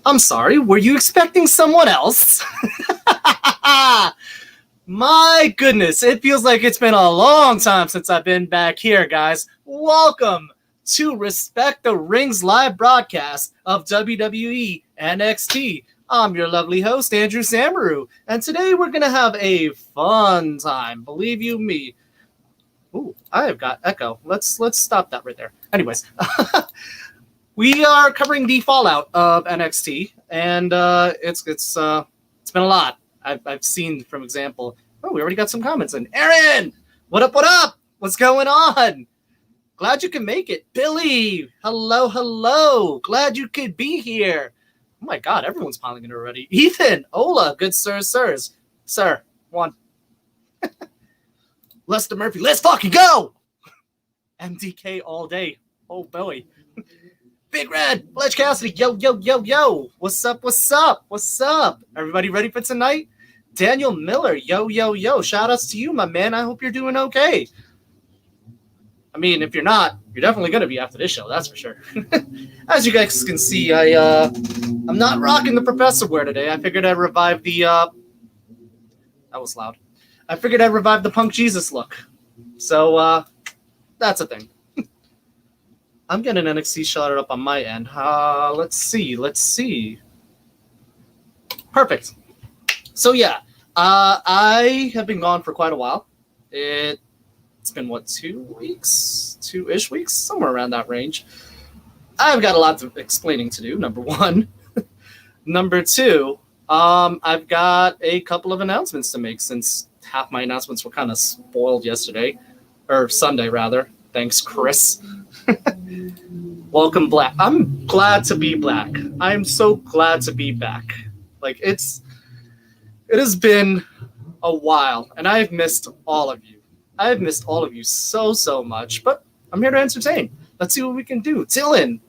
I'm sorry, were you expecting someone else? My goodness, it feels like it's been a long time since I've been back here, guys. Welcome to Respect the Rings live broadcast of WWE NXT. I'm your lovely host, Andrew Samaru, and today we're going to have a fun time, believe you me. Ooh, I have got echo. Let's stop that right there. Anyways, we are covering the fallout of NXT, and it's been a lot. I've seen, for example, we already got some comments. And Aaron, what up, what up? What's going on? Glad you can make it. Billy, hello. Glad you could be here. Oh my God, everyone's piling in already. Ethan, Ola, good sirs. Sir, one. Lester Murphy, let's fucking go! MDK all day. Oh boy. Big Red, Fletch Cassidy, yo. What's up? Everybody ready for tonight? Daniel Miller, yo. Shout outs to you, my man. I hope you're doing okay. I mean, if you're not, you're definitely going to be after this show, that's for sure. As you guys can see, I'm not rocking the professor wear today. I figured I'd revive the, that was loud. I figured I'd revive the Punk Jesus look. So, that's a thing. I'm getting NXT shouted up on my end. Let's see. Perfect. So yeah, I have been gone for quite a while. It's been, 2 weeks? 2-ish weeks? Somewhere around that range. I've got a lot of explaining to do, number one. Number two, I've got a couple of announcements to make since half my announcements were kind of spoiled yesterday. Or Sunday, rather. Thanks, Chris. Welcome back. I'm glad to be back. I'm so glad to be back. Like, it has been a while, and I've missed all of you. I've missed all of you so much, but I'm here to entertain. Let's see what we can do. Dylan.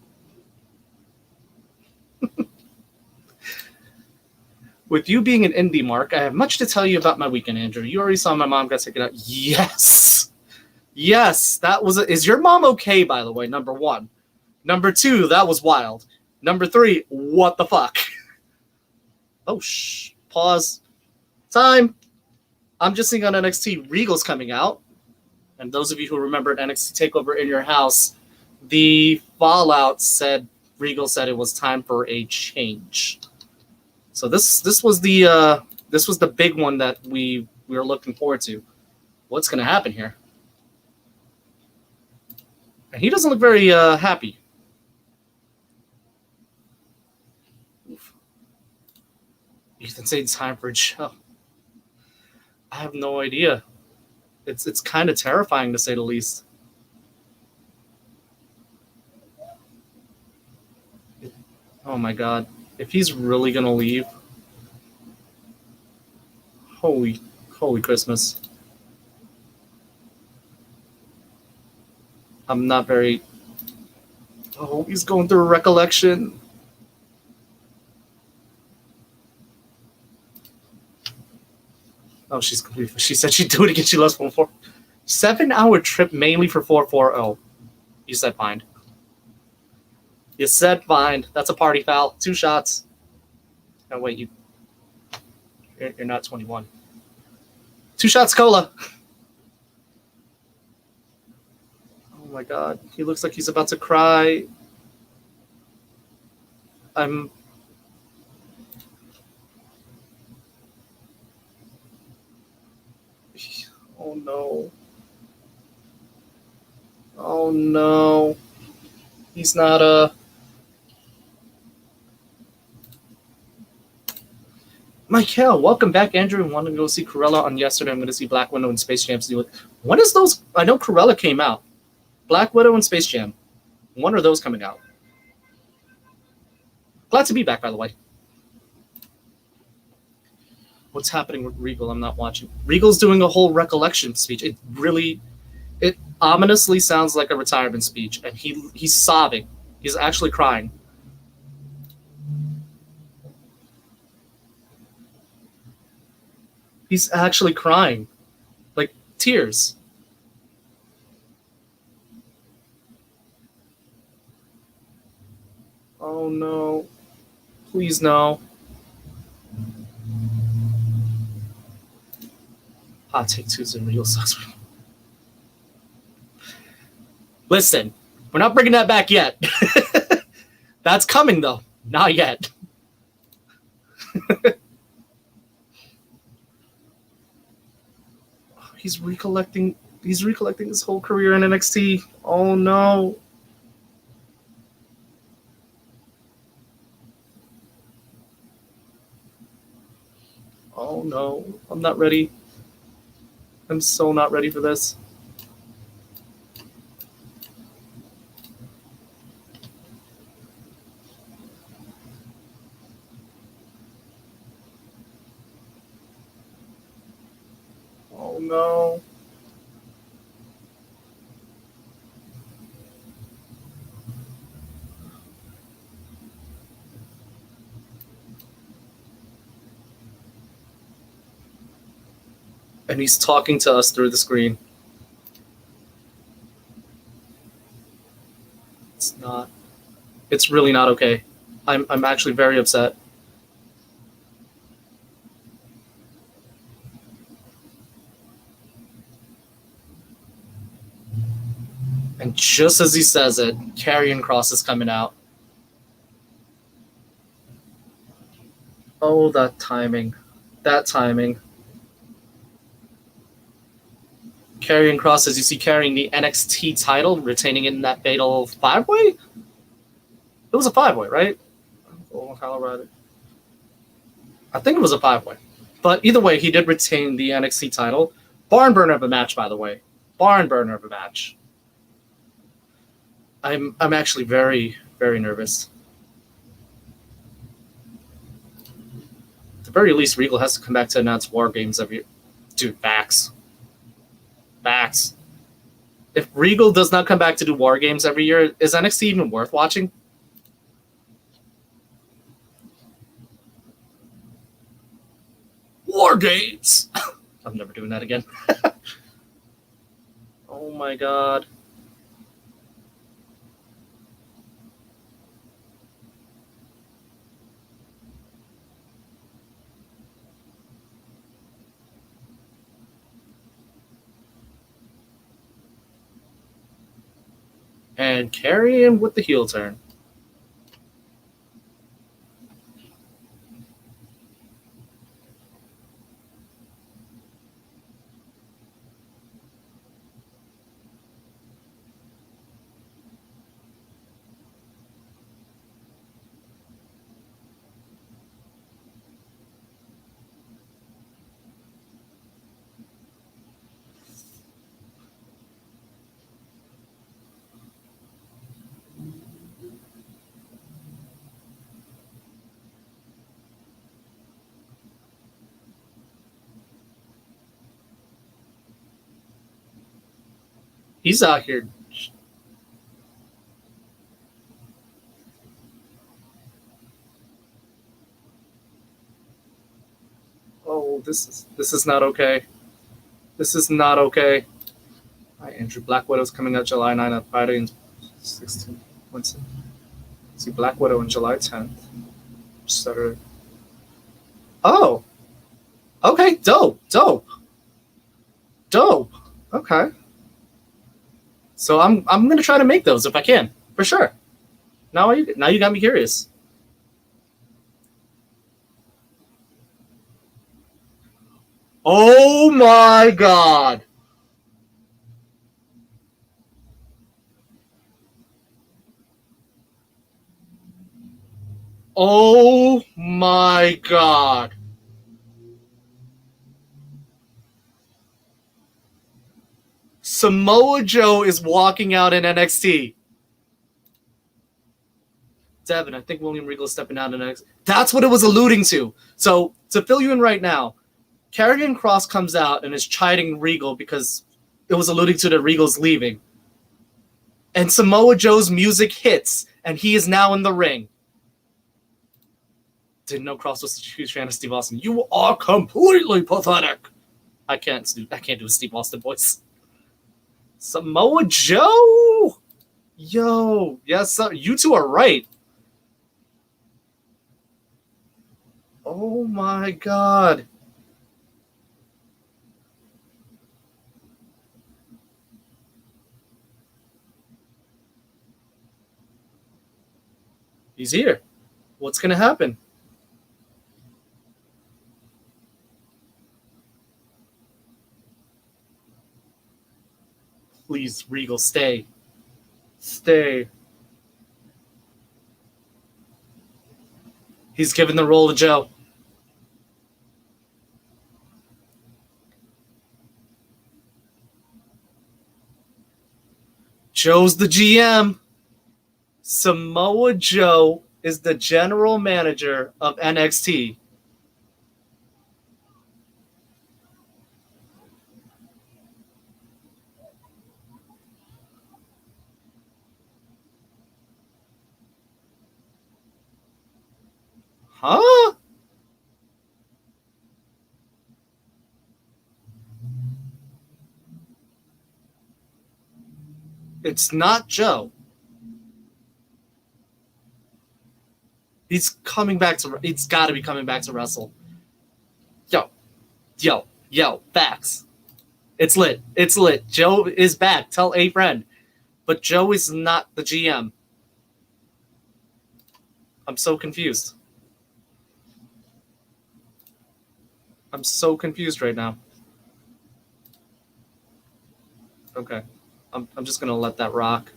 With you being an indie mark, I have much to tell you about my weekend, Andrew. You already saw my mom got taken out. Yes, that was is your mom okay, by the way, number one? Number two, that was wild. Number three, what the fuck? Oh, pause. Time. I'm just seeing on NXT, Regal's coming out. And those of you who remembered NXT TakeOver in your house, the fallout said, Regal said it was time for a change. So this was the big one that we were looking forward to. What's going to happen here? And he doesn't look very happy. Oof. Ethan saying it's time for a show. I have no idea. It's kind of terrifying, to say the least. Oh my God. If he's really going to leave. Holy Christmas. I'm not very... Oh, he's going through a recollection. Oh, she said she'd do it again. She lost 1-4. 7-hour trip mainly for 440. You said fine. That's a party foul. 2 shots. Oh, wait, you're not 21. 2 shots, cola. Oh my God. He looks like he's about to cry. Oh no. He's not Michael, welcome back, Andrew. I wanted to go see Cruella on yesterday. I'm going to see Black Widow and Space Jam. When is those? I know Cruella came out. Black Widow and Space Jam. When are those coming out? Glad to be back, by the way. What's happening with Regal? I'm not watching. Regal's doing a whole recollection speech. It ominously sounds like a retirement speech, and he's sobbing. He's actually crying. He's actually crying. Like, tears. Oh no. Please no. Hot take Tuesday Regal sucks. Listen, we're not bringing that back yet. That's coming though. Not yet. He's recollecting his whole career in NXT. Oh no. Oh no. I'm not ready. I'm so not ready for this. Oh no. And he's talking to us through the screen. It's really not okay. I'm actually very upset. And just as he says it, Karrion Kross is coming out. Oh, that timing. That timing. Karrion Kross, as you see, carrying the NXT title, retaining it in that fatal 5-way? It was a 5-way, right? Oh, Colorado. I think it was a 5-way. But either way, he did retain the NXT title. Barn burner of a match, by the way. Barn burner of a match. I'm actually very, very nervous. At the very least, Regal has to come back to announce War Games every... Dude, facts. Facts. If Regal does not come back to do War Games every year, is NXT even worth watching? War Games! I'm never doing that again. Oh my god. And Karrion with the heel turn. He's out here. Oh, this is not okay. This is not okay. Hi, Andrew. Black Widow's coming out July 9th on Friday and 16th. Wednesday. See Black Widow on July 10th. Saturday. Oh. Okay, dope. Okay. So I'm gonna try to make those if I can, for sure. Now you got me curious. Oh my god! Oh my god! Samoa Joe is walking out in NXT. Devin, I think William Regal is stepping out in NXT. That's what it was alluding to. So, to fill you in right now, Karrion Kross comes out and is chiding Regal because it was alluding to that Regal's leaving. And Samoa Joe's music hits, and he is now in the ring. Didn't know Kross was a huge fan of Steve Austin. You are completely pathetic. I can't do a Steve Austin voice. Samoa Joe? Yo, yes, sir. You two are right. Oh my God. He's here. What's going to happen? Please, Regal, stay. Stay. He's given the role to Joe. Joe's the GM. Samoa Joe is the general manager of NXT. Huh? It's not Joe. He's coming back to. It's got to be coming back to wrestle. Yo, facts. It's lit. It's lit. Joe is back. Tell a friend. But Joe is not the GM. I'm so confused. I'm so confused right now. Okay. I'm just going to let that rock.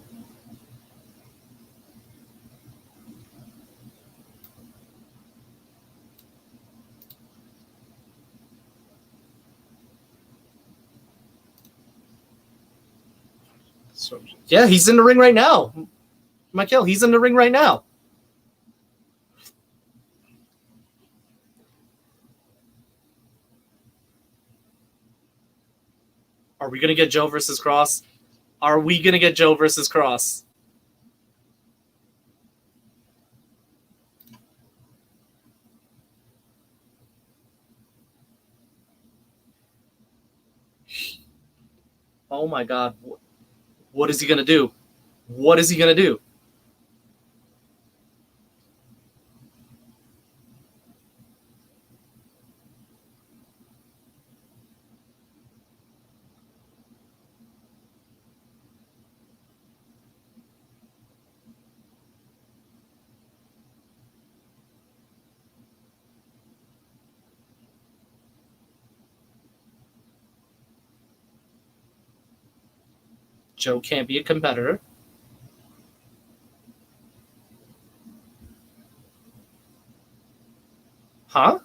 So, yeah, he's in the ring right now. Michael, he's in the ring right now. Are we going to get Joe versus Cross? Are we going to get Joe versus Cross? Oh my God. What is he going to do? What is he going to do? Joe can't be a competitor. Huh?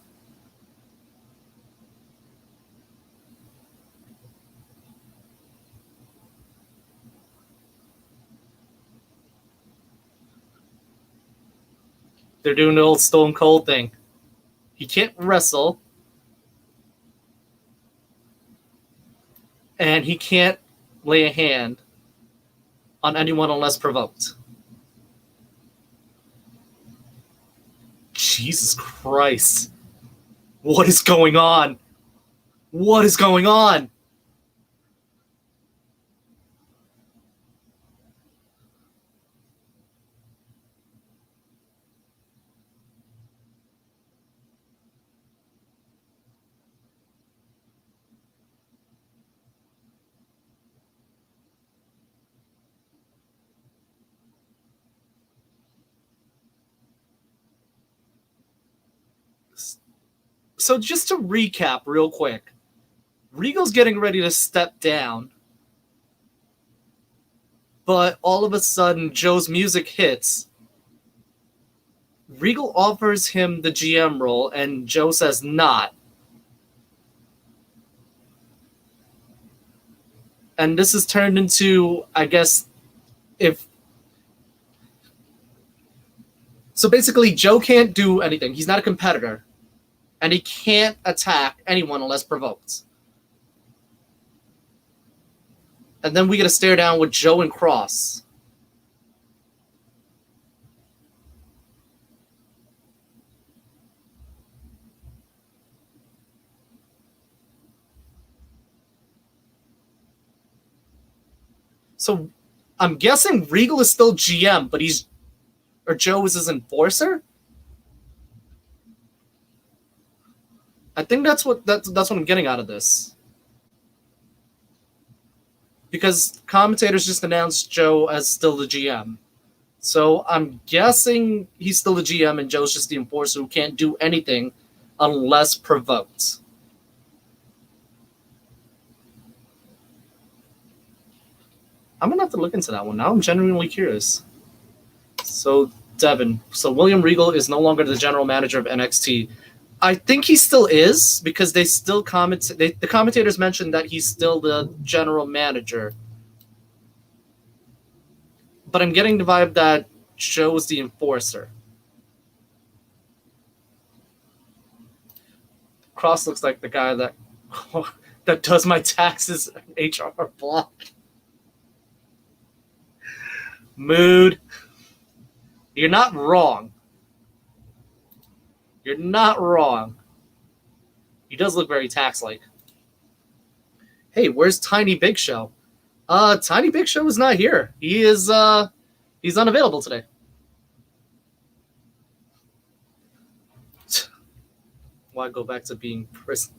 They're doing the old Stone Cold thing. He can't wrestle. And he can't lay a hand on anyone unless provoked. Jesus Christ. What is going on? What is going on? So just to recap real quick, Regal's getting ready to step down, but all of a sudden Joe's music hits. Regal offers him the GM role, and Joe says not. And this is turned into, I guess, if... So basically, Joe can't do anything. He's not a competitor. And he can't attack anyone unless provoked. And then we get a stare down with Joe and Cross. So I'm guessing Regal is still GM, but Joe is his enforcer? I think that's what I'm getting out of this. Because commentators just announced Joe as still the GM. So I'm guessing he's still the GM and Joe's just the enforcer who can't do anything unless provoked. I'm going to have to look into that one. Now I'm genuinely curious. So, Devin. So William Regal is no longer the general manager of NXT. I think he still is because they still the commentators mentioned that he's still the general manager. But I'm getting the vibe that Joe's the enforcer. Cross looks like the guy that that does my taxes HR block. Mood. You're not wrong. You're not wrong. He does look very tax-like. Hey, where's Tiny Big Show? Tiny Big Show is not here. He is he's unavailable today. Why go back to being prison?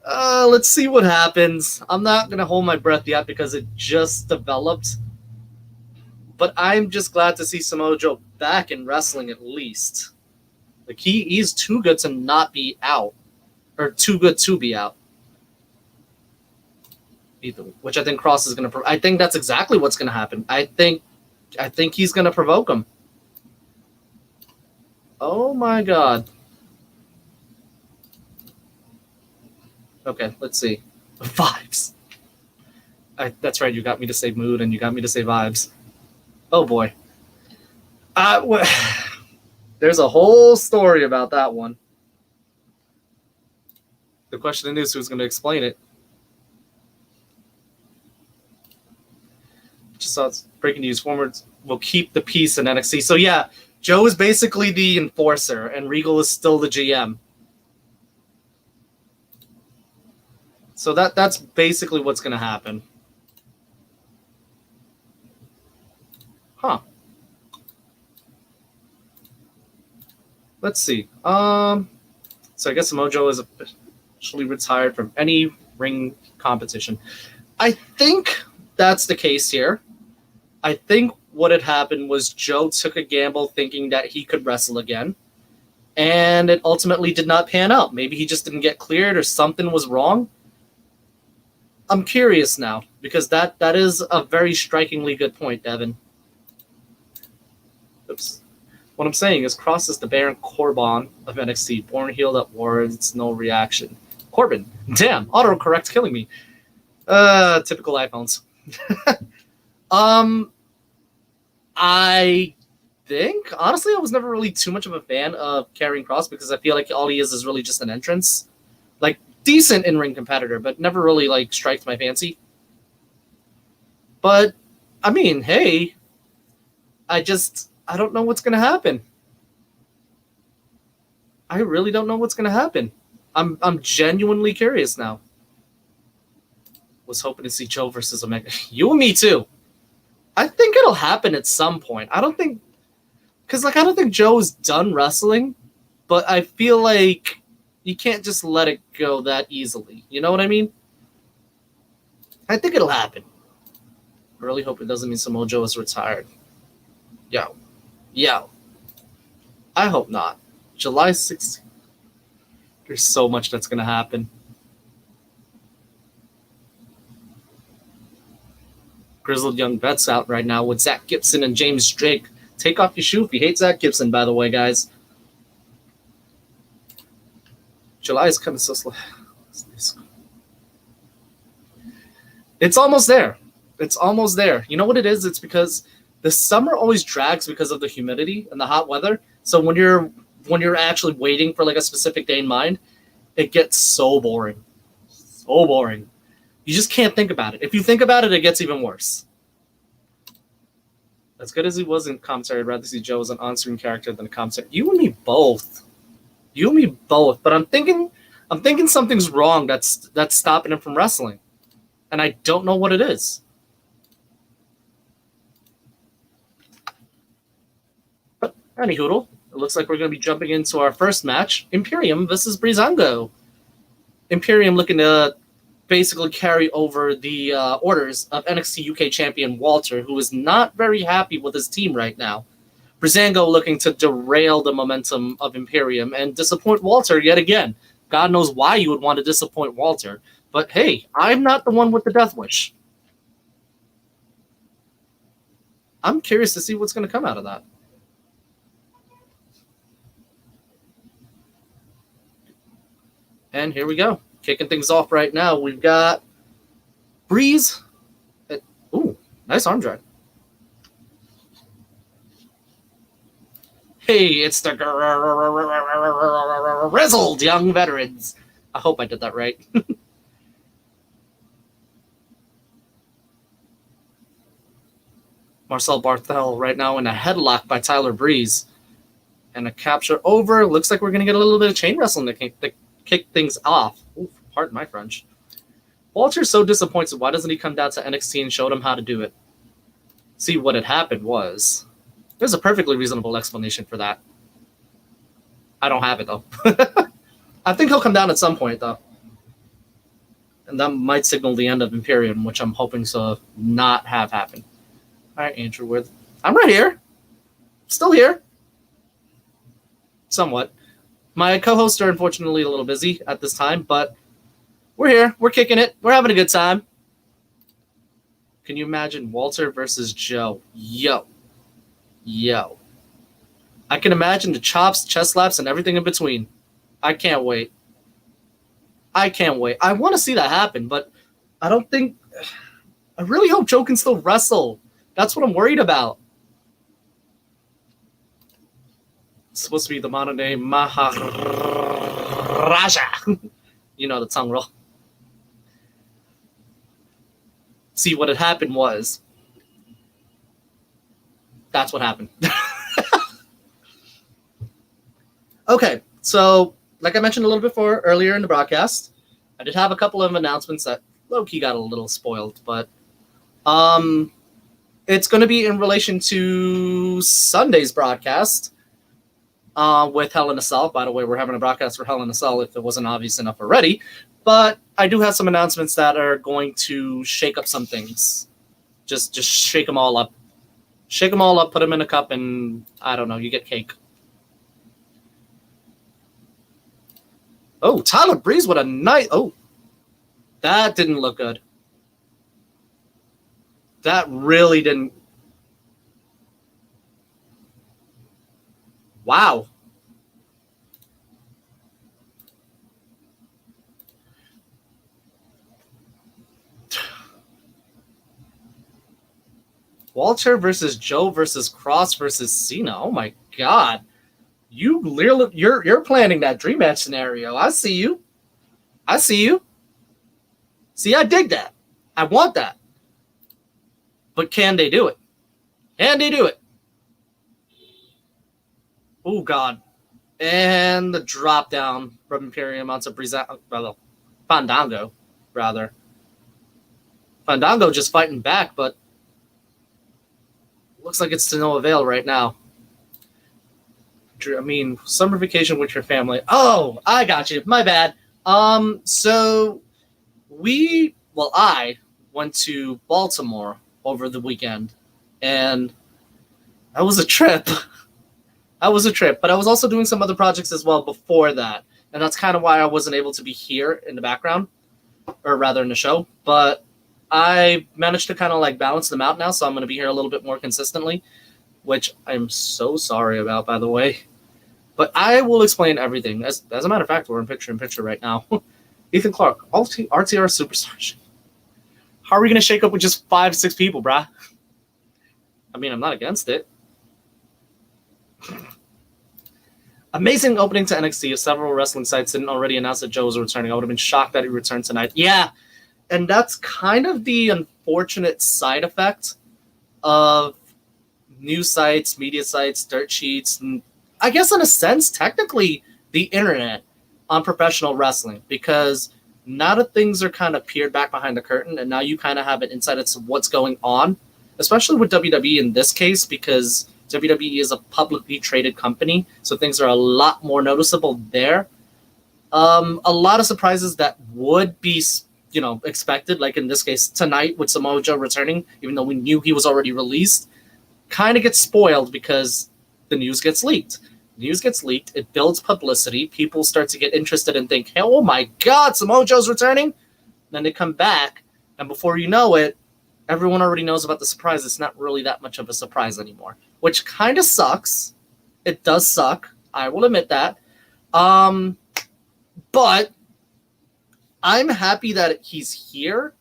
Let's see what happens. I'm not gonna hold my breath yet because it just developed. But I'm just glad to see Samoa Joe back in wrestling at least. Like he's too good to not be out. Or too good to be out. Either, which I think Cross is going to... I think that's exactly what's going to happen. I think he's going to provoke him. Oh my god. Okay, let's see. Vibes. That's right, you got me to say mood and you got me to say vibes. Oh boy. There's a whole story about that one. The question is who's going to explain it. Just saw it's breaking news. Forwards will keep the peace in NXT. So yeah, Joe is basically the enforcer and Regal is still the GM. So that's basically what's going to happen. Huh. Let's see. So I guess Samoa Joe is officially retired from any ring competition. I think that's the case here. I think what had happened was Joe took a gamble thinking that he could wrestle again, and it ultimately did not pan out. Maybe he just didn't get cleared or something was wrong. I'm curious now because that is a very strikingly good point, Devin. Oops. What I'm saying is Cross is the Baron Corbin of NXT. Born heel that warrants no reaction. Corbin. Damn. Autocorrect killing me. Typical iPhones. I think, honestly, I was never really too much of a fan of Karrion Kross because I feel like all he is really just an entrance. Like, decent in-ring competitor, but never really, like, striked my fancy. But, I mean, hey, I don't know what's going to happen. I really don't know what's going to happen. I'm genuinely curious now. Was hoping to see Joe versus Omega. You and me, too. I think it'll happen at some point. I don't think Joe is done wrestling, but I feel like you can't just let it go that easily. You know what I mean? I think it'll happen. I really hope it doesn't mean Samoa Joe is retired. Yo. I hope not. July 16th. There's so much that's going to happen. Grizzled Young Vets out right now with Zach Gibson and James Drake. Take off your shoe if you hate Zach Gibson, by the way, guys. July is kind of so slow. It's almost there. It's almost there. You know what it is? It's because the summer always drags because of the humidity and the hot weather. So when you're actually waiting for like a specific day in mind, it gets so boring. So boring. You just can't think about it. If you think about it, it gets even worse. As good as he was in commentary, I'd rather see Joe as an on-screen character than a commentary. You and me both. But I'm thinking something's wrong that's stopping him from wrestling. And I don't know what it is. But anyhoodle, it looks like we're going to be jumping into our first match, Imperium versus Breezango. Imperium looking to basically carry over the orders of NXT UK champion Walter, who is not very happy with his team right now. Breezango looking to derail the momentum of Imperium and disappoint Walter yet again. God knows why you would want to disappoint Walter. But hey, I'm not the one with the death wish. I'm curious to see what's going to come out of that. And here we go. Kicking things off right now. We've got Breeze. Ooh, nice arm drag. Hey, it's the grizzled young veterans. I hope I did that right. Marcel Barthel right now in a headlock by Tyler Breeze. And a capture over. Looks like we're going to get a little bit of chain wrestling to kick things off. Ooh, pardon my French. Walter's so disappointed. Why doesn't he come down to NXT and show them how to do it? See, what had happened was... There's a perfectly reasonable explanation for that. I don't have it, though. I think he'll come down at some point, though. And that might signal the end of Imperium, which I'm hoping to not have happen. All right, Andrew Wood. I'm right here. Still here. Somewhat. My co-hosts are unfortunately a little busy at this time, but we're here. We're kicking it. We're having a good time. Can you imagine Walter versus Joe? Yo. I can imagine the chops, chest slaps, and everything in between. I can't wait. I want to see that happen, but I don't think... I really hope Joe can still wrestle. That's what I'm worried about. It's supposed to be the modern day Maharaja. You know, the tongue roll. See, what had happened was... That's what happened. Okay, so like I mentioned a little bit earlier in the broadcast, I did have a couple of announcements that low-key got a little spoiled, but it's going to be in relation to Sunday's broadcast with Hell in a Cell. By the way, we're having a broadcast for Hell in a Cell if it wasn't obvious enough already, but I do have some announcements that are going to shake up some things. Just shake them all up. Shake them all up, put them in a cup, and I don't know, you get cake. Oh, Tyler Breeze, what a nice... Oh, that didn't look good. That really didn't... Wow. Walter versus Joe versus Cross versus Cena. Oh my God. You're planning that dream match scenario. I see you. See, I dig that. I want that. But can they do it? Oh God. And the drop down from Imperium onto Fandango, rather. Fandango just fighting back, but looks like it's to no avail right now. I mean, summer vacation with your family. Oh, I got you. My bad. So I went to Baltimore over the weekend, and that was a trip. But I was also doing some other projects as well before that, and that's kind of why I wasn't able to be here in the background, or rather in the show. But I managed to kind of like balance them out now, so I'm going to be here a little bit more consistently, which I'm so sorry about, by the way. But I will explain everything. As a matter of fact, we're in picture right now. Ethan Clark, RTR Superstars. How are we going to shake up with just 5-6 people, brah? I mean, I'm not against it. Amazing opening to NXT. If several wrestling sites didn't already announce that Joe was returning, I would have been shocked that he returned tonight. Yeah, and that's kind of the unfortunate side effect of news sites, media sites, dirt sheets, and I guess in a sense, technically, the internet on professional wrestling, because now that things are kind of peered back behind the curtain, and now you kind of have an insight into what's going on, especially with WWE in this case, because WWE is a publicly traded company, so things are a lot more noticeable there. A lot of surprises that would be, expected, like in this case tonight with Samoa Joe returning, even though we knew he was already released, kind of gets spoiled because the news gets leaked. News gets leaked, it builds publicity, people start to get interested and think, hey, oh my God, Samoa Joe's returning? Then they come back, and before you know it, everyone already knows about the surprise. It's not really that much of a surprise anymore, which kind of sucks. It does suck. I will admit that. But I'm happy that he's here.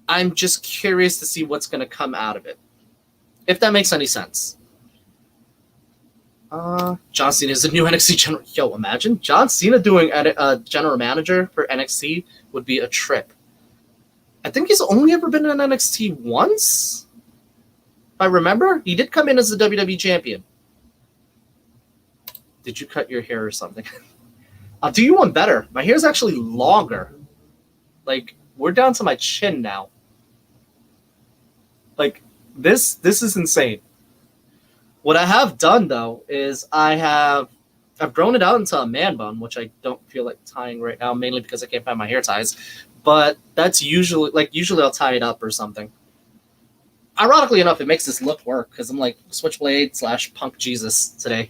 I'm just curious to see what's going to come out of it, if that makes any sense. John Cena is the new NXT general. Yo, imagine John Cena doing a general manager for NXT would be a trip. I think he's only ever been in NXT once. If I remember, he did come in as the WWE champion. Did you cut your hair or something? I'll do you one better. My hair's actually longer. Like, we're down to my chin now. Like, this is insane. What I have done, though, is I've grown it out into a man bun, which I don't feel like tying right now, mainly because I can't find my hair ties. But that's usually I'll tie it up or something. Ironically enough, it makes this look work because I'm like Switchblade / Punk Jesus today.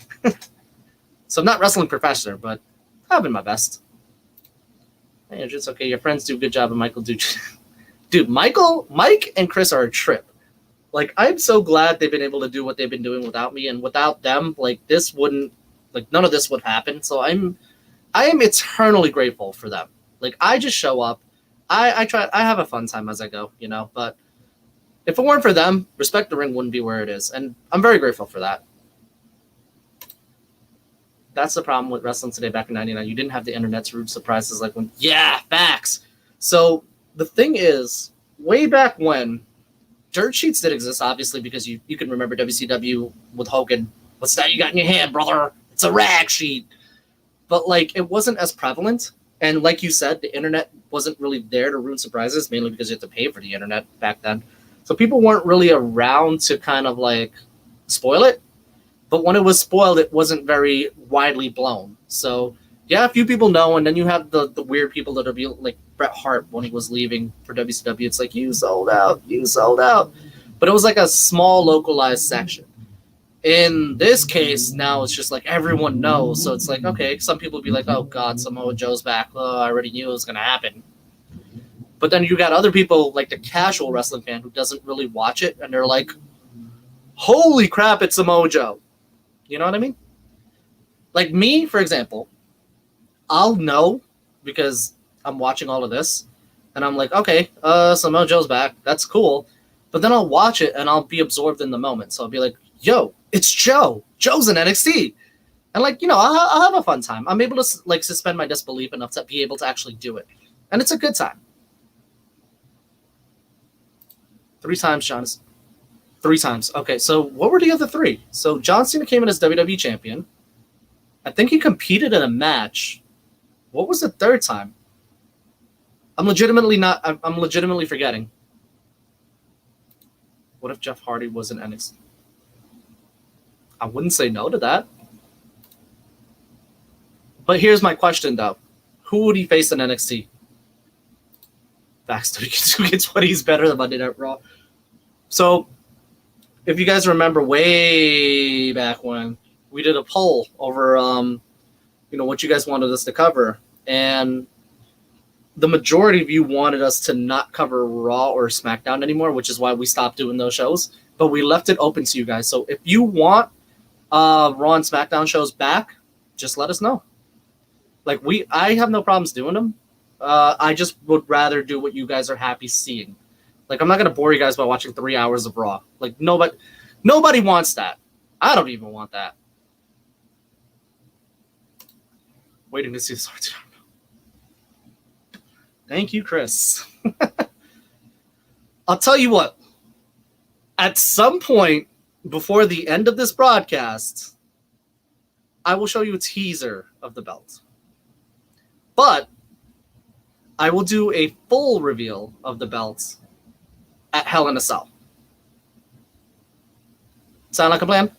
So I'm not wrestling professor, but having my best. Hey, it's okay. Your friends do a good job, and Michael do. Dude, Mike and Chris are a trip. Like, I'm so glad they've been able to do what they've been doing without me, and without them, none of this would happen. So I am eternally grateful for them. Like, I just show up. I have a fun time as I go, but if it weren't for them, Respect the Ring wouldn't be where it is. And I'm very grateful for that. That's the problem with wrestling today back in 99. You didn't have the internet's rude surprises facts. So the thing is, way back when, dirt sheets did exist, obviously, because you can remember WCW with Hogan. What's that you got in your hand, brother? It's a rag sheet. But, it wasn't as prevalent. And like you said, the internet wasn't really there to ruin surprises, mainly because you had to pay for the internet back then. So people weren't really around to kind of, spoil it. But when it was spoiled, it wasn't very widely blown. So, yeah, a few people know, and then you have the weird people that are like Bret Hart when he was leaving for WCW. It's like, you sold out. But it was like a small, localized section. In this case, now it's just like everyone knows. So it's like, okay, some people be like, oh, God, Samoa Joe's back. Oh, I already knew it was going to happen. But then you got other people, like the casual wrestling fan who doesn't really watch it, and they're like, holy crap, it's Samoa Joe. You know what I mean? Like me, for example, I'll know because I'm watching all of this, and I'm like, okay, Samoa Joe's back. That's cool. But then I'll watch it, and I'll be absorbed in the moment. So I'll be like, yo, it's Joe. Joe's in NXT. And, I'll have a fun time. I'm able to, suspend my disbelief enough to be able to actually do it. And it's a good time. 3 times, John. 3 times. Okay, so what were the other 3? So John Cena came in as WWE champion. I think he competed in a match. What was the 3rd time? I'm legitimately forgetting. What if Jeff Hardy was in NXT? I wouldn't say no to that. But here's my question, though. Who would he face in NXT? Baxter gets what he's better than Monday Night Raw. So, if you guys remember way back when, we did a poll over, what you guys wanted us to cover. And the majority of you wanted us to not cover Raw or SmackDown anymore, which is why we stopped doing those shows. But we left it open to you guys. So if you want Raw and SmackDown shows back, just let us know. I have no problems doing them. I just would rather do what you guys are happy seeing. I'm not gonna bore you guys by watching 3 hours of Raw. Nobody wants that. I don't even want that. Waiting to see the swords. Thank you, Chris. I'll tell you what. At some point before the end of this broadcast, I will show you a teaser of the belt. But I will do a full reveal of the belt at Hell in a Cell. Sound like a plan?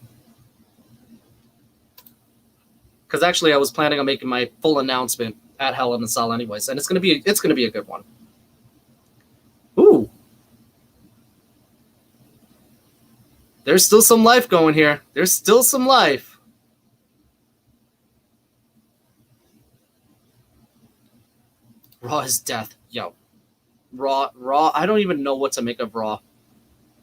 Because actually, I was planning on making my full announcement at Hell in a Cell anyways, and it's gonna be a good one. Ooh, there's still some life going here. There's still some life. Raw is death, yo. Raw. I don't even know what to make of Raw.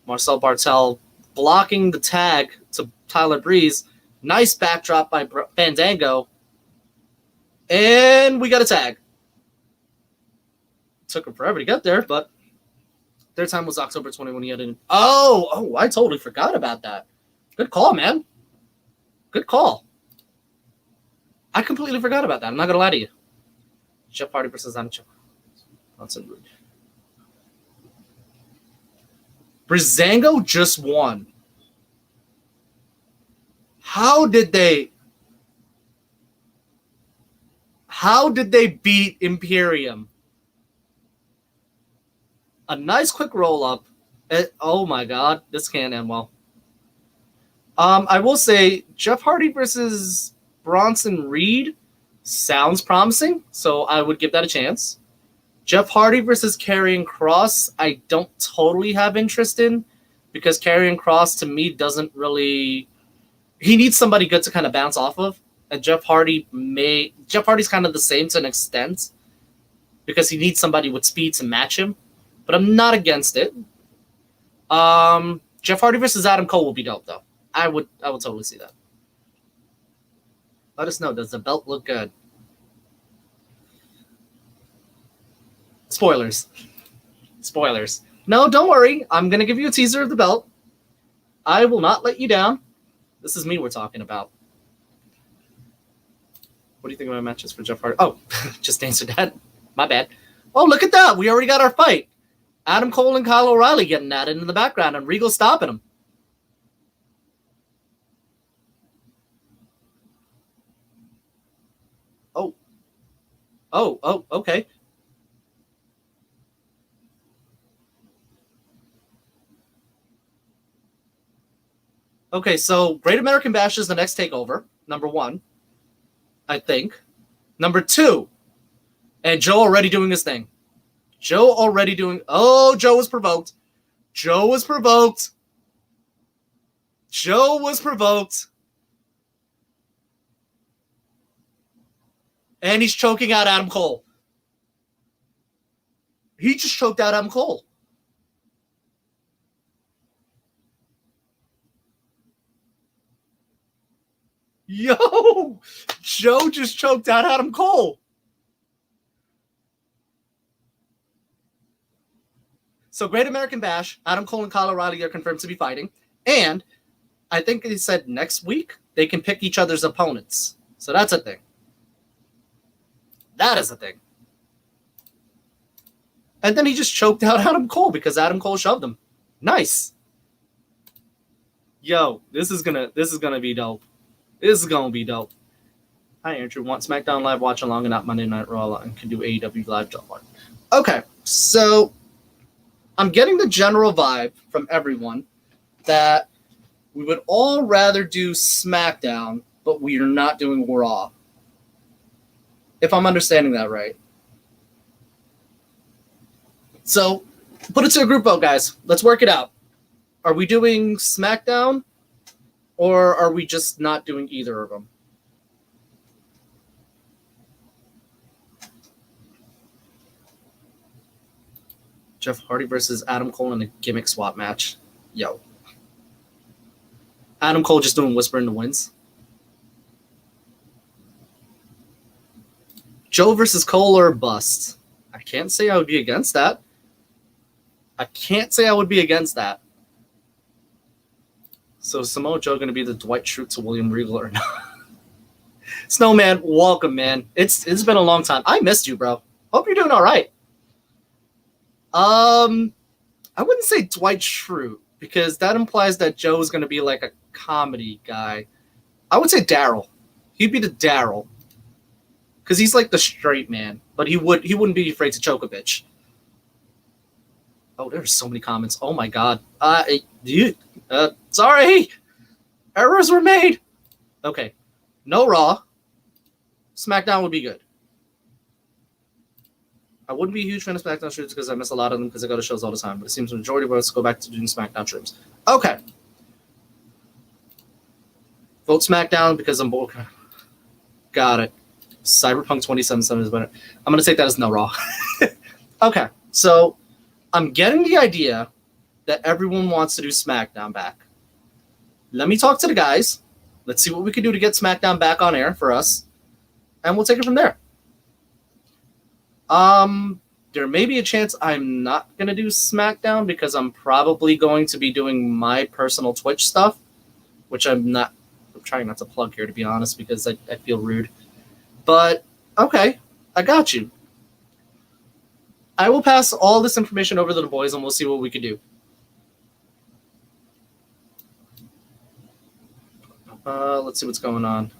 Marcel Bartel blocking the tag to Tyler Breeze. Nice backdrop by Fandango. And we got a tag. Took him forever to get there, but their time was October 21. He had an... Oh, I totally forgot about that. Good call, man. Good call. I completely forgot about that. I'm not going to lie to you. Jeff Hardy versus Ancho. Breezango just won. How did they beat Imperium? A nice quick roll up. Oh my god, this can't end well. I will say Jeff Hardy versus Bronson Reed sounds promising, so I would give that a chance. Jeff Hardy versus Karrion Kross, I don't totally have interest in, because Karrion Kross to me doesn't really... He needs somebody good to kind of bounce off of, and Jeff Hardy's kind of the same to an extent, because he needs somebody with speed to match him, but I'm not against it. Jeff Hardy versus Adam Cole will be dope, though. I would totally see that. Let us know. Does the belt look good? Spoilers. No, don't worry. I'm going to give you a teaser of the belt. I will not let you down. This is me we're talking about. What do you think about matches for Jeff Hardy? Oh, just answered that. My bad. Oh, look at that. We already got our fight. Adam Cole and Kyle O'Reilly getting at it in the background, and Regal stopping him. Oh, okay. Okay, so Great American Bash is the next takeover, number 1, I think. Number 2, and Joe already doing his thing. Joe was provoked. Joe was provoked. And he's choking out Adam Cole. He just choked out Adam Cole. Yo! Joe just choked out Adam Cole. So Great American Bash, Adam Cole and Kyle O'Reilly are confirmed to be fighting. And I think they said next week they can pick each other's opponents. So that's a thing. That is a thing. And then he just choked out Adam Cole because Adam Cole shoved him. Nice. Yo, this is gonna be dope. This is gonna be dope. Hi, Andrew. Want SmackDown Live watch along and not Monday Night Raw and can do AEW Live job one. Okay, so I'm getting the general vibe from everyone that we would all rather do SmackDown, but we are not doing Raw. If I'm understanding that right. So, put it to a group vote, guys. Let's work it out. Are we doing SmackDown, or are we just not doing either of them? Jeff Hardy versus Adam Cole in a gimmick swap match. Yo. Adam Cole just doing Whisper in the Winds. Joe versus Cole or bust. I can't say I would be against that. So Samoa Joe going to be the Dwight Schrute to William Regal or not? Snowman, welcome, man. It's been a long time. I missed you, bro. Hope you're doing all right. I wouldn't say Dwight Schrute because that implies that Joe's going to be like a comedy guy. I would say Daryl. He'd be the Daryl. Because he's like the straight man, but he wouldn't be afraid to choke a bitch. Oh, there's so many comments. Oh my god. Sorry. Errors were made. Okay. No Raw. SmackDown would be good. I wouldn't be a huge fan of SmackDown streams because I miss a lot of them because I go to shows all the time. But it seems the majority of us go back to doing SmackDown streams. Okay. Vote SmackDown because I'm bored. Got it. Cyberpunk 2077 is better. I'm going to take that as no Raw. Okay. So I'm getting the idea that everyone wants to do SmackDown back. Let me talk to the guys. Let's see what we can do to get SmackDown back on air for us. And we'll take it from there. There may be a chance I'm not going to do SmackDown because I'm probably going to be doing my personal Twitch stuff, which I'm trying not to plug here, to be honest, because I feel rude. But, okay, I got you. I will pass all this information over to the boys, and we'll see what we can do. Let's see what's going on.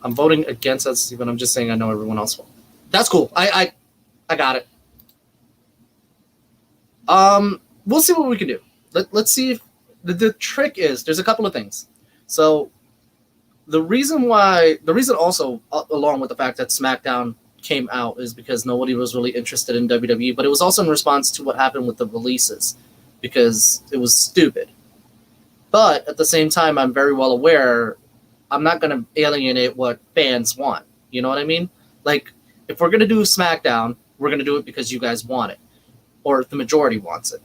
I'm voting against that, Stephen. I'm just saying I know everyone else will. That's cool. I got it. We'll see what we can do. Let's see if the trick is there's a couple of things. So the reason also, along with the fact that SmackDown came out, is because nobody was really interested in WWE, but it was also in response to what happened with the releases because it was stupid. But at the same time, I'm very well aware I'm not going to alienate what fans want. You know what I mean? Like, if we're going to do SmackDown, we're going to do it because you guys want it, or the majority wants it.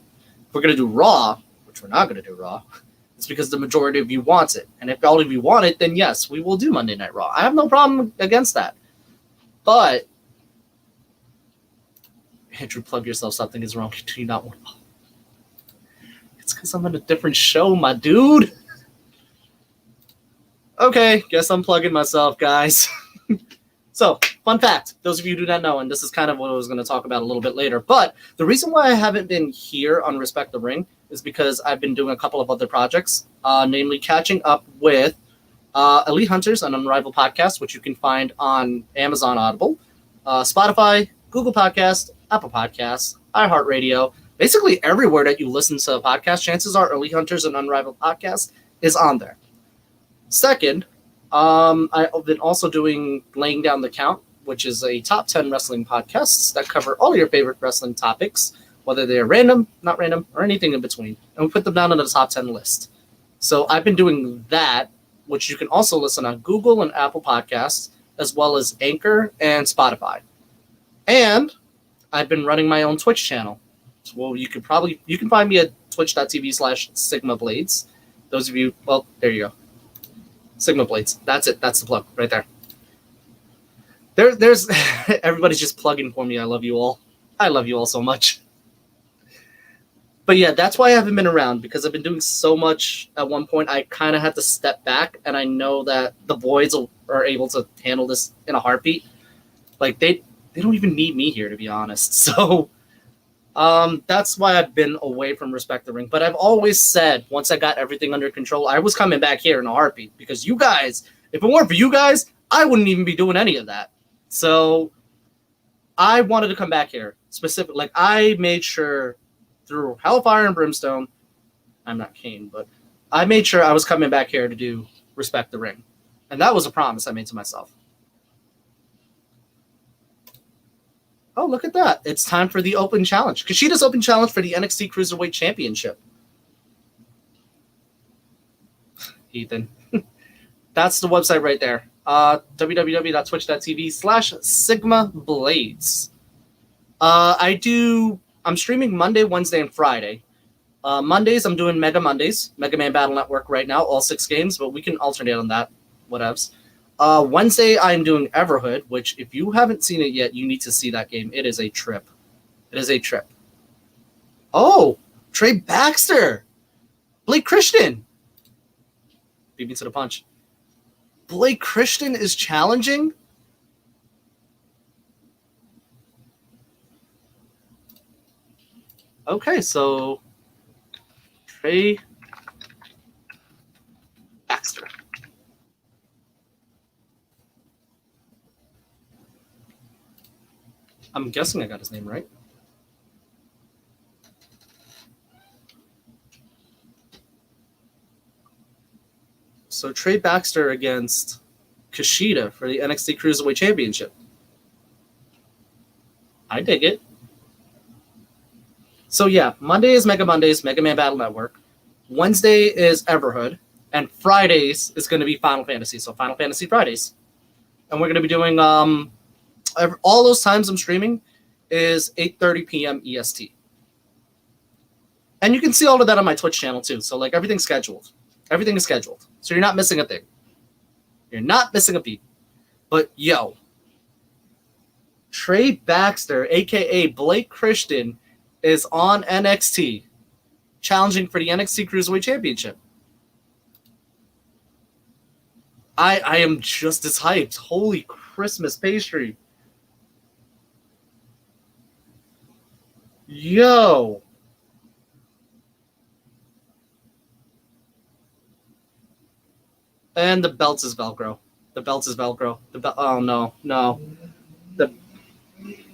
If we're going to do Raw, which we're not going to do Raw, it's because the majority of you wants it. And if all of you want it, then yes, we will do Monday Night Raw. I have no problem against that. But, Andrew, plug yourself. Something is wrong. Do you not want to? It's because I'm on a different show, my dude. Okay, guess I'm plugging myself, guys. So, fun fact, those of you who do not know, and this is kind of what I was going to talk about a little bit later, but the reason why I haven't been here on Respect the Ring is because I've been doing a couple of other projects, namely catching up with Elite Hunters, an Unrivaled podcast, which you can find on Amazon Audible, Spotify, Google Podcast, Apple Podcasts, iHeartRadio, basically everywhere that you listen to a podcast, chances are Elite Hunters, an Unrivaled podcast is on there. Second, I've been also doing Laying Down the Count, which is a top 10 wrestling podcasts that cover all your favorite wrestling topics, whether they're random, not random, or anything in between. And we put them down on the top 10 list. So I've been doing that, which you can also listen on Google and Apple Podcasts, as well as Anchor and Spotify. And I've been running my own Twitch channel. So you can find me at twitch.tv/SigmaBlades. Those of you, well, there you go. Sigma Blades. That's it. That's the plug right there. There's everybody's just plugging for me. I love you all. I love you all so much. But yeah, that's why I haven't been around, because I've been doing so much. At one point, I kind of had to step back, and I know that the boys are able to handle this in a heartbeat. Like, they don't even need me here, to be honest. So that's why I've been away from Respect the Ring. But I've always said, once I got everything under control, I was coming back here in a heartbeat. Because you guys, if it weren't for you guys, I wouldn't even be doing any of that. So I wanted to come back here. Specifically, like, I made sure through Hellfire and Brimstone, I'm not Kane, but I made sure I was coming back here to do Respect the Ring. And that was a promise I made to myself. Oh, look at that. It's time for the Open Challenge. Kushida's Open Challenge for the NXT Cruiserweight Championship. Ethan. That's the website right there. www.twitch.tv/SigmaBlades. I'm streaming Monday, Wednesday, and Friday. Mondays, I'm doing Mega Mondays, Mega Man Battle Network right now, all 6 games, but we can alternate on that, whatevs. Wednesday, I'm doing Everhood, which if you haven't seen it yet, you need to see that game. It is a trip. It is a trip. Oh, Trey Baxter. Blake Christian. Beat me to the punch. Blake Christian is challenging? Okay, so Trey Baxter. I'm guessing I got his name right. So Trey Baxter against Kushida for the NXT Cruiserweight Championship. I dig it. So yeah, Monday is Mega Mondays, Mega Man Battle Network. Wednesday is Everhood. And Fridays is going to be Final Fantasy. So Final Fantasy Fridays. And we're going to be doing all those times I'm streaming is 8:30 p.m. EST. And you can see all of that on my Twitch channel too. So like everything's scheduled. Everything is scheduled. So you're not missing a thing. You're not missing a beat. But yo, Trey Baxter, aka Blake Christian, is on NXT challenging for the NXT Cruiserweight Championship. I am just as hyped. Holy Christmas pastry. Yo. And the belt is Velcro. The belt is Velcro. Oh no, no. The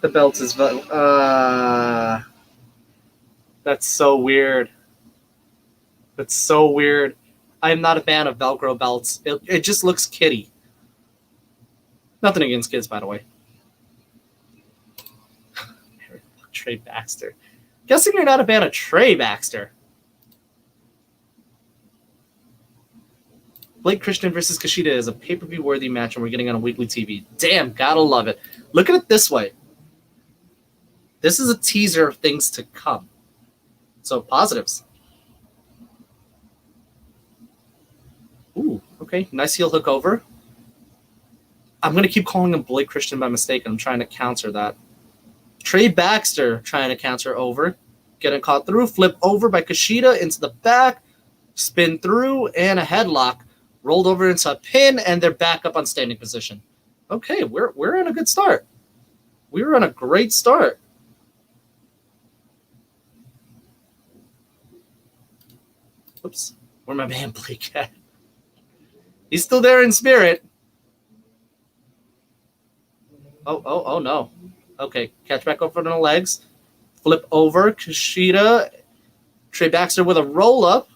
belt is Velcro. That's so weird. That's so weird. I am not a fan of Velcro belts. It just looks kiddie. Nothing against kids, by the way. Trey Baxter. Guessing you're not a fan of Trey Baxter. Blake Christian versus Kushida is a pay-per-view worthy match, and we're getting on a weekly TV. Damn, gotta love it. Look at it this way. This is a teaser of things to come. So, positives. Ooh, okay. Nice heel hook over. I'm going to keep calling him Blake Christian by mistake, and I'm trying to counter that. Trey Baxter trying to counter over. Getting caught through. Flip over by Kushida into the back. Spin through, and a headlock. Rolled over into a pin, and they're back up on standing position. Okay, we're in a good start. We were on a great start. Oops. Where my man Blake at? He's still there in spirit. Oh no. Okay, catch back over on the legs. Flip over. Kushida. Trey Baxter with a roll-up.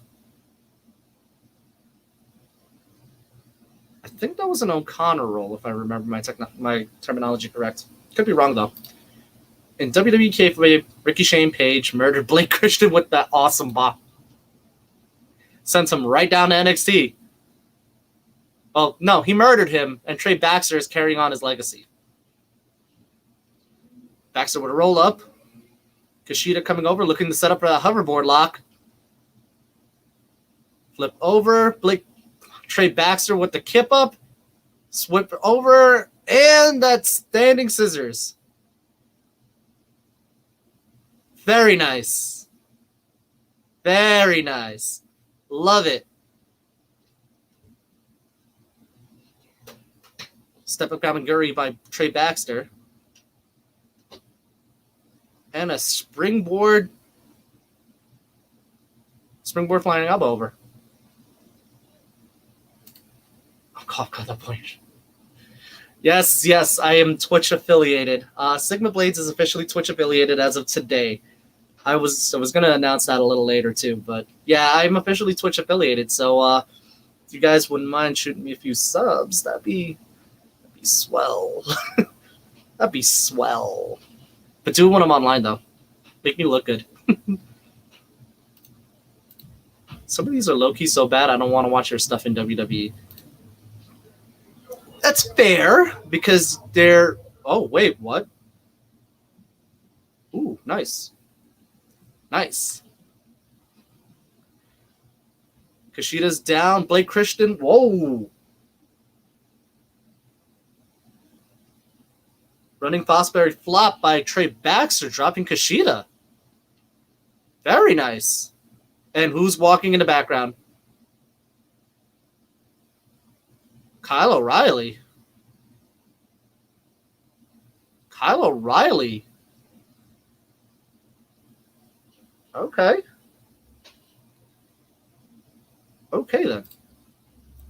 I think that was an O'Connor roll, if I remember my terminology correct. Could be wrong, though. In WWE kayfabe, Ricky Shane Page murdered Blake Christian with that awesome bop. Sends him right down to NXT. Well, no, he murdered him, and Trey Baxter is carrying on his legacy. Baxter with a roll-up. Kushida coming over, looking to set up for a hoverboard lock. Flip over. Trey Baxter with the kip up. Swip over, and that's standing scissors. Very nice. Very nice. Love it. Step up Gamaguri by Trey Baxter. And a springboard flying elbow over. Oh, God, got that point. Yes, I am Twitch affiliated. Sigma Blades is officially Twitch affiliated as of today. I was going to announce that a little later too, but yeah, I'm officially Twitch affiliated. So if you guys wouldn't mind shooting me a few subs, that'd be swell. That'd be swell. But do it when I'm online though. Make me look good. Some of these are low-key so bad I don't want to watch their stuff in WWE. That's fair because they're... Oh, wait, what? Ooh, nice. Nice. Kushida's down. Blake Christian. Whoa. Running Fosbury flop by Trey Baxter, dropping Kushida. Very nice. And who's walking in the background? Kyle O'Reilly. Kyle O'Reilly. Okay. Okay, then.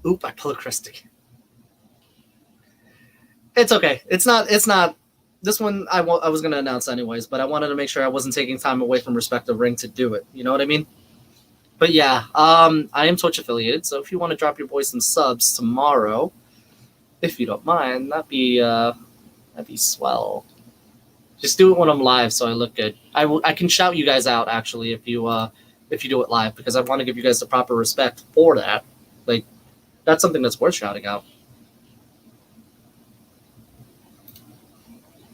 Oop, I pulled a Christie. It's okay. It's not. This one I was going to announce anyways, but I wanted to make sure I wasn't taking time away from Respect the Ring to do it. You know what I mean? But yeah, I am Twitch affiliated, so if you want to drop your boy some subs tomorrow, if you don't mind, that'd be swell. Just do it when I'm live, so I look good. I can shout you guys out actually if you do it live, because I want to give you guys the proper respect for that. Like, that's something that's worth shouting out.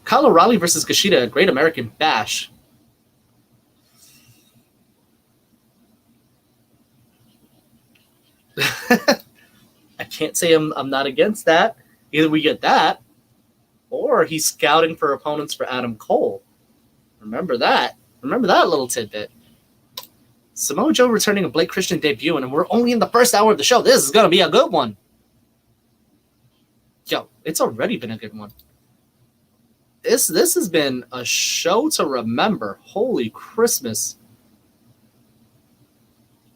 Kyle O'Reilly versus Kushida, Great American Bash. I can't say I'm not against that. Either we get that, or he's scouting for opponents for Adam Cole. Remember that. Remember that little tidbit. Samoa Joe returning a Blake Christian debut, and we're only in the first hour of the show. This is going to be a good one. Yo, it's already been a good one. This has been a show to remember. Holy Christmas.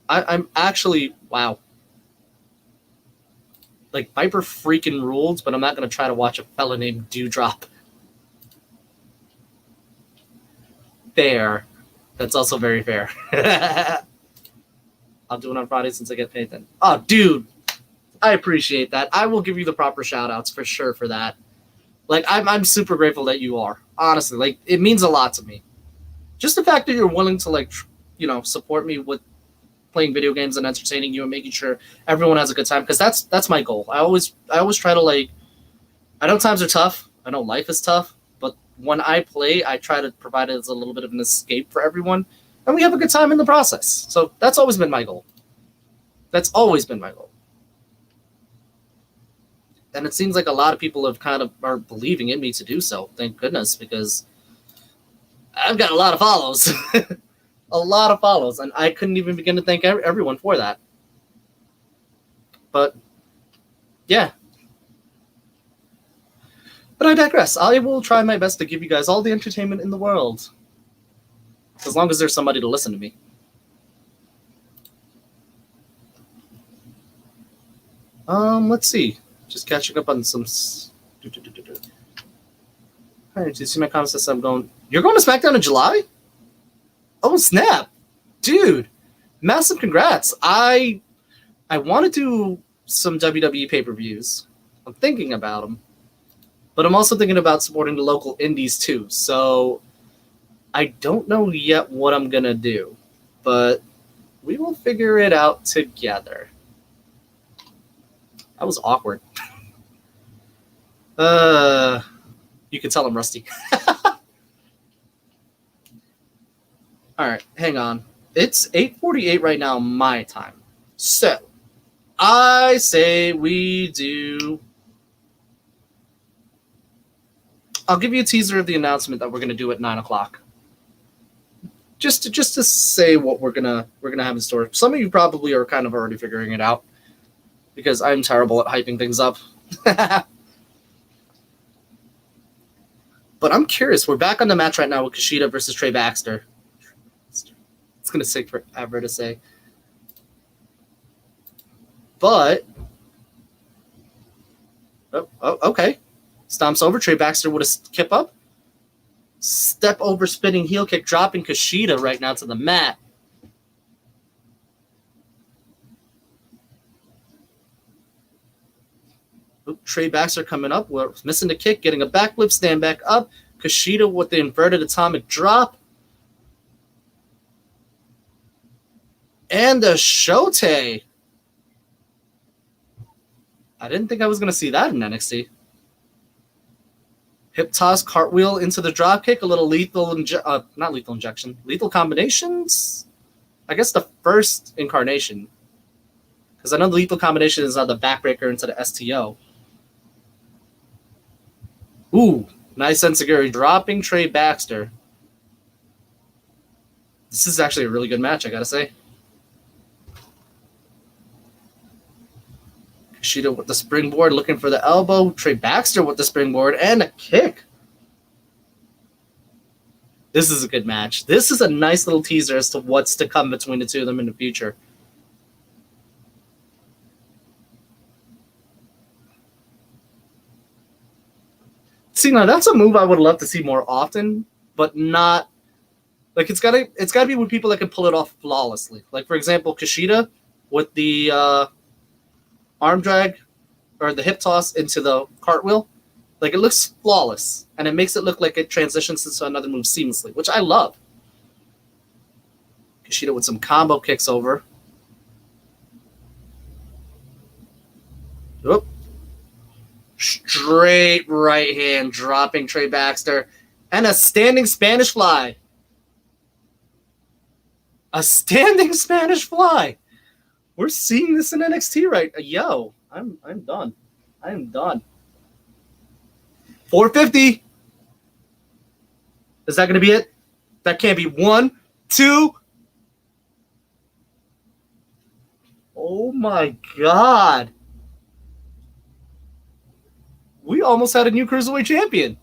I'm actually, wow. Like, Viper freaking ruled, but I'm not going to try to watch a fella named Dewdrop. Fair. That's also very fair. I'll do it on Friday since I get paid then. Oh, dude. I appreciate that. I will give you the proper shout-outs for sure for that. Like, I'm super grateful that you are. Honestly, like, it means a lot to me. Just the fact that you're willing to, like, support me with playing video games and entertaining you and making sure everyone has a good time, because that's my goal. I always try to, like, I know times are tough. I know life is tough, but when I play, I try to provide it as a little bit of an escape for everyone, and we have a good time in the process. So that's always been my goal. That's always been my goal. And it seems like a lot of people have kind of are believing in me to do so. Thank goodness, because I've got a lot of follows. A lot of follows, and I couldn't even begin to thank everyone for that. But, yeah. But I digress. I will try my best to give you guys all the entertainment in the world. As long as there's somebody to listen to me. Let's see. Just catching up on some... All right, did you see my comments that said I'm going... You're going to SmackDown in July? Oh, snap. Dude, massive congrats. I want to do some WWE pay-per-views. I'm thinking about them. But I'm also thinking about supporting the local indies, too. So I don't know yet what I'm going to do. But we will figure it out together. That was awkward. You can tell I'm rusty. All right, hang on. It's 8:48 right now, my time. So, I say we do... I'll give you a teaser of the announcement that we're going to do at 9 o'clock. Just to say what we're gonna have in store. Some of you probably are kind of already figuring it out, because I'm terrible at hyping things up. But I'm curious. We're back on the match right now with Kushida versus Trey Baxter. It's going to take forever to say. But, okay. Stomps over. Trey Baxter with a skip up. Step over, spinning heel kick, dropping Kushida right now to the mat. Trey Baxter coming up. We're missing the kick, getting a backflip, stand back up. Kushida with the inverted atomic drop. And a Shote. I didn't think I was going to see that in NXT. Hip toss, cartwheel into the drop kick, a little lethal, not lethal injection, lethal combinations? I guess the first incarnation. Because I know the lethal combination is on the backbreaker into the STO. Ooh, nice enziguri, dropping Trey Baxter. This is actually a really good match, I gotta say. Kushida with the springboard, looking for the elbow. Trey Baxter with the springboard and a kick. This is a good match. This is a nice little teaser as to what's to come between the two of them in the future. See, now that's a move I would love to see more often, but not Like it's gotta be with people that can pull it off flawlessly. Like for example, Kushida with the arm drag or the hip toss into the cartwheel. Like it looks flawless, and it makes it look like it transitions into another move seamlessly, which I love. Kushida with some combo kicks over. Oop. Straight right hand dropping Trey Baxter, and a standing Spanish fly. A standing Spanish fly. We're seeing this in NXT, right? Yo, I'm done. I am done. 450. Is that going to be it? That can't be. 1, 2. Oh my God. We almost had a new Cruiserweight champion.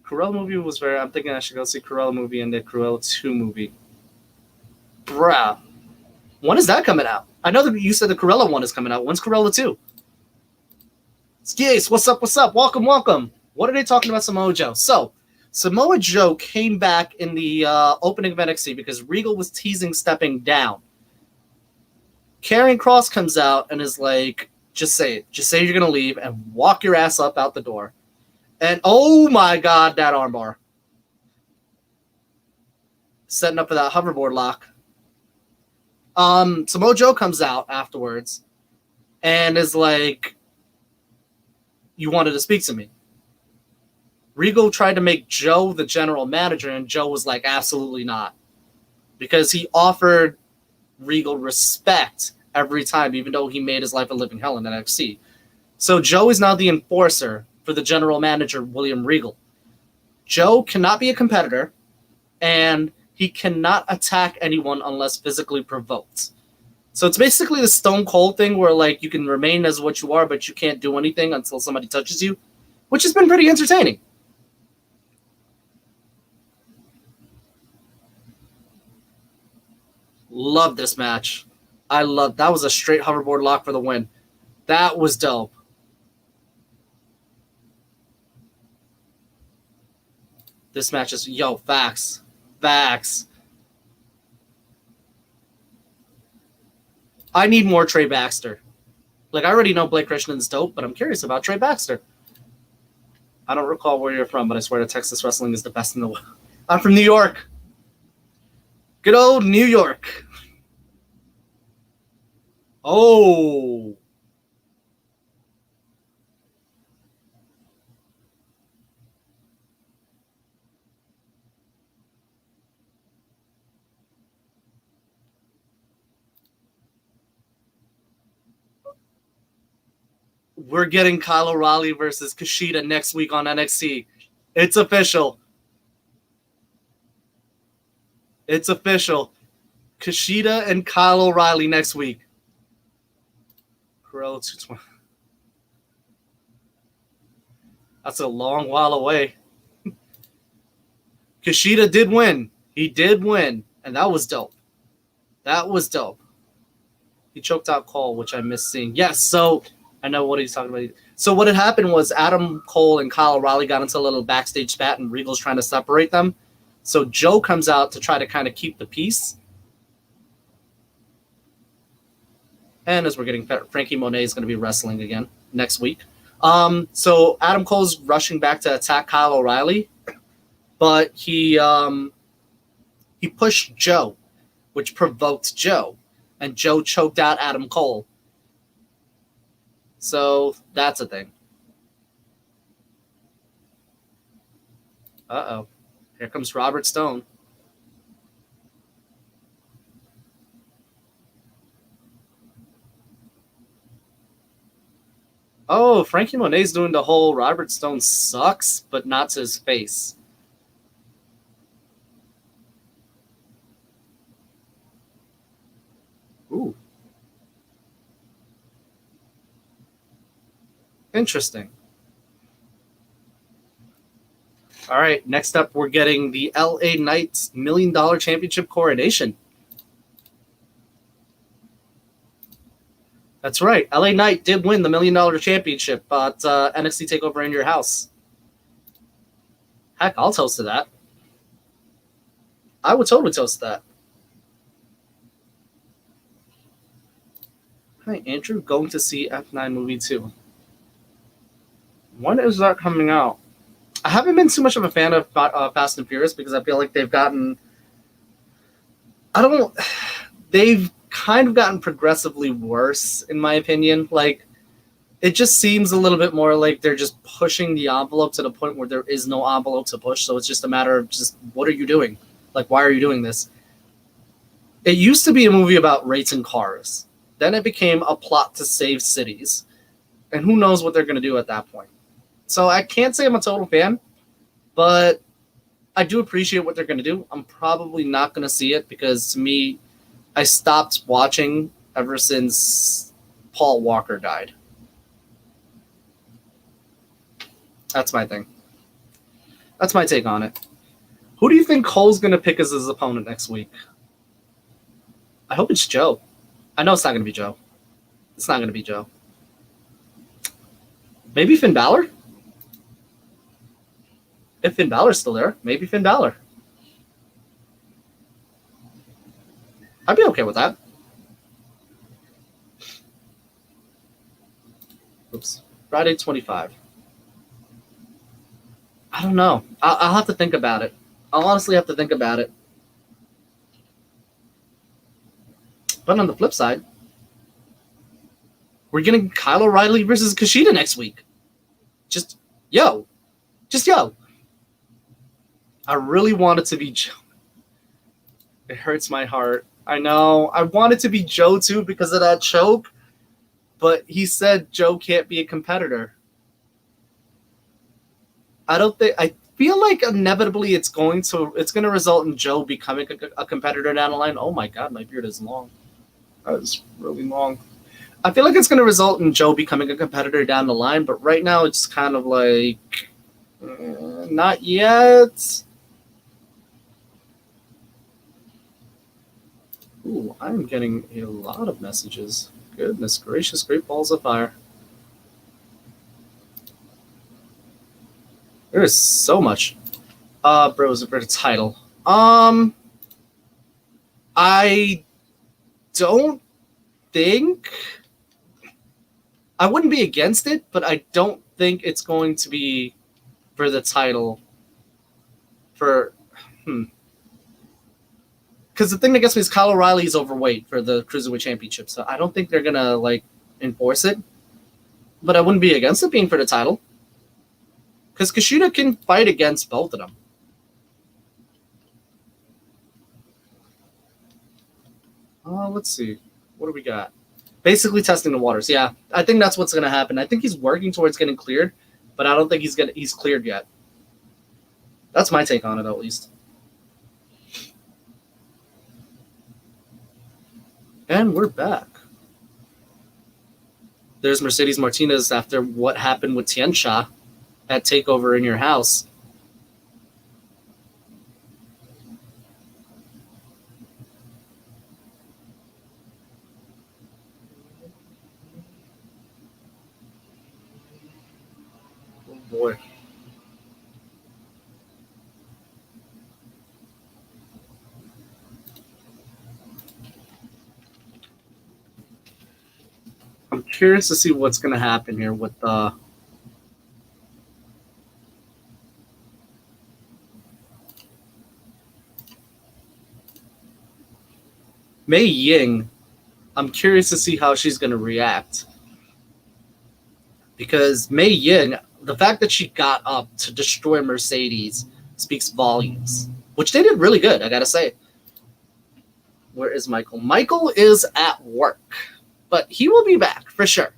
Cruella movie was very... I'm thinking I should go see Cruella movie and the Cruella 2 movie. Bruh. When is that coming out? I know that you said the Cruella one is coming out. When's Cruella 2? Yes, what's up, what's up? Welcome, welcome. What are they talking about Samoa Joe? So, Samoa Joe came back in the opening of NXT because Regal was teasing stepping down. Karrion Kross comes out and is like, just say it. Just say you're going to leave and walk your ass up out the door. And oh my God, that armbar. Setting up for that hoverboard lock. Samoa Joe comes out afterwards and is like, you wanted to speak to me. Regal tried to make Joe the general manager, and Joe was like, absolutely not. Because he offered Regal respect every time, even though he made his life a living hell in NXT. So Joe is now the enforcer for the general manager, William Regal. Joe cannot be a competitor, and he cannot attack anyone unless physically provoked. So it's basically the Stone Cold thing where like you can remain as what you are, but you can't do anything until somebody touches you, which has been pretty entertaining. Love this match. That was a straight hoverboard lock for the win. That was dope. This match is, facts. Facts. I need more Trey Baxter. Like, I already know Blake Christian's dope, but I'm curious about Trey Baxter. I don't recall where you're from, but I swear that Texas wrestling is the best in the world. I'm from New York. Good old New York. Oh. We're getting Kyle O'Reilly versus Kushida next week on NXT. It's official. It's official. Kushida and Kyle O'Reilly next week. Cruella 220. That's a long while away. Kushida did win. He did win. And that was dope. That was dope. He choked out Cole, which I missed seeing. Yes, so I know what he's talking about. So what had happened was Adam Cole and Kyle O'Reilly got into a little backstage spat, and Regal's trying to separate them. So Joe comes out to try to kind of keep the peace. And as we're getting Frankie Monet is going to be wrestling again next week. So Adam Cole's rushing back to attack Kyle O'Reilly, but he pushed Joe, which provoked Joe, and Joe choked out Adam Cole. So that's a thing. Uh-oh. Here comes Robert Stone. Oh, Frankie Monet's doing the whole Robert Stone sucks, but not to his face. Ooh. Interesting. All right, next up, we're getting the LA Knights $1 Million Championship coronation. That's right. LA Knight did win the $1 Million Championship at NXT TakeOver in Your House. Heck, I'll toast to that. I would totally toast to that. Hi, Andrew. Going to see F9 movie 2. When is that coming out? I haven't been too much of a fan of Fast and Furious because I feel like they've gotten... They've kind of gotten progressively worse, in my opinion. Like, it just seems a little bit more like they're just pushing the envelope to the point where there is no envelope to push. So it's just a matter of just, what are you doing? Like, why are you doing this? It used to be a movie about racing cars. Then it became a plot to save cities. And who knows what they're going to do at that point. So I can't say I'm a total fan, but I do appreciate what they're going to do. I'm probably not going to see it because, to me, I stopped watching ever since Paul Walker died. That's my thing. That's my take on it. Who do you think Cole's going to pick as his opponent next week? I hope it's Joe. I know it's not going to be Joe. It's not going to be Joe. Maybe Finn Balor? If Finn Balor's still there, maybe Finn Balor. I'd be okay with that. Oops. Friday 25. I don't know. I'll have to think about it. I'll honestly have to think about it. But on the flip side, we're getting Kyle O'Reilly versus Kushida next week. Just yo. I really want it to be Joe. It hurts my heart. I know. I want it to be Joe too because of that choke. But he said Joe can't be a competitor. I feel like inevitably it's going to result in Joe becoming a competitor down the line. Oh my God, my beard is long. That is really long. I feel like it's going to result in Joe becoming a competitor down the line, but right now it's kind of like not yet. Ooh, I'm getting a lot of messages. Goodness gracious, great balls of fire. There is so much. Bros for the title. I don't think I wouldn't be against it, but I don't think it's going to be for the title. Because the thing that gets me is Kyle O'Reilly's overweight for the Cruiserweight Championship, so I don't think they're gonna enforce it. But I wouldn't be against it being for the title. Because Kushida can fight against both of them. Let's see. What do we got? Basically testing the waters. Yeah, I think that's what's going to happen. I think he's working towards getting cleared, but I don't think he's cleared yet. That's my take on it, at least. And we're back. There's Mercedes Martinez after what happened with Tiensha at TakeOver in Your House. Oh boy. I'm curious to see what's going to happen here with Mei Ying. I'm curious to see how she's going to react. Because Mei Ying, the fact that she got up to destroy Mercedes speaks volumes. Which they did really good, I got to say. Where is Michael? Michael is at work. But he will be back, for sure.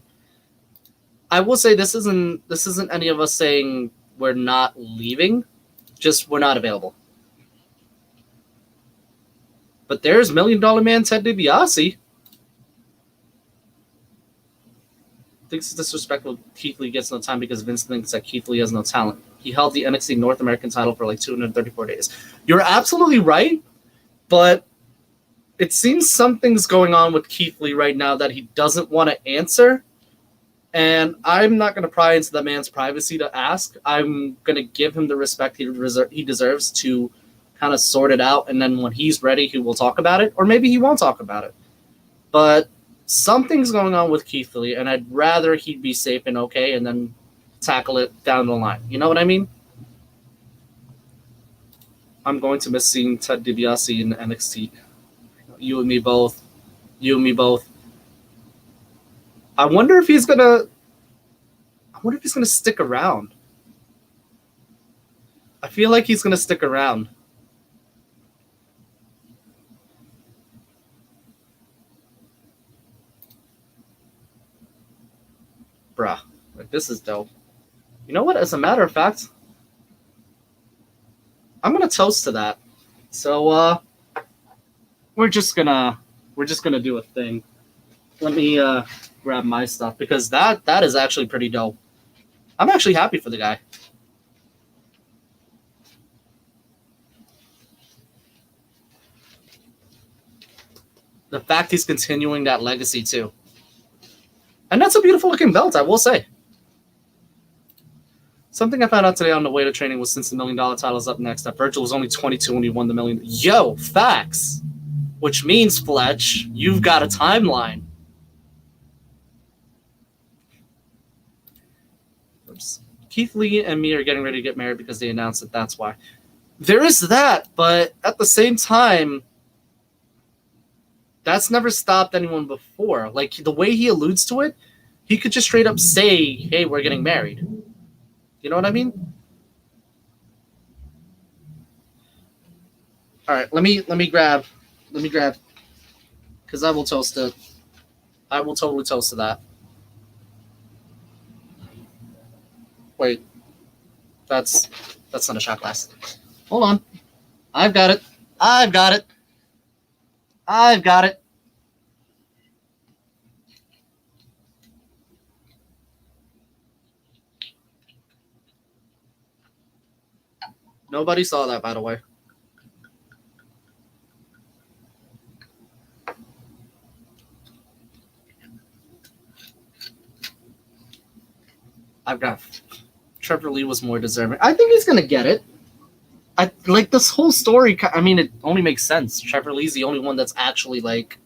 I will say this isn't any of us saying we're not leaving. Just we're not available. But there's $1 Million Man Ted DiBiase. Thinks it's disrespectful Keith Lee gets no time because Vince thinks that Keith Lee has no talent. He held the NXT North American title for 234 days. You're absolutely right, but it seems something's going on with Keith Lee right now that he doesn't want to answer. And I'm not going to pry into the man's privacy to ask. I'm going to give him the respect he deserves to kind of sort it out. And then when he's ready, he will talk about it. Or maybe he won't talk about it. But something's going on with Keith Lee, and I'd rather he'd be safe and okay and then tackle it down the line. You know what I mean? I'm going to miss seeing Ted DiBiase in NXT. You and me both. You and me both. I wonder if he's gonna stick around. I feel like he's gonna stick around. Bruh, like, this is dope. You know what? As a matter of fact, I'm gonna toast to that. So we're just gonna do a thing. Let me grab my stuff because that is actually pretty dope. I'm actually happy for the guy. The fact he's continuing that legacy too. And that's a beautiful looking belt, I will say. Something I found out today on the way to training was since the $1 million title is up next, that Virgil was only 22 when he won the $1 million. Yo, facts. Which means, Fletch, you've got a timeline. Oops. Keith Lee and me are getting ready to get married because they announced that that's why. There is that, but at the same time, that's never stopped anyone before. Like, the way he alludes to it, he could just straight up say, hey, we're getting married. You know what I mean? All right, let me grab, because I will toast it. I will totally toast to that. Wait, that's not a shot glass. Hold on, I've got it. Nobody saw that, by the way. I've got Trevor Lee was more deserving. I think he's gonna get it. I like this whole story. I mean, it only makes sense. Trevor Lee's the only one that's actually like,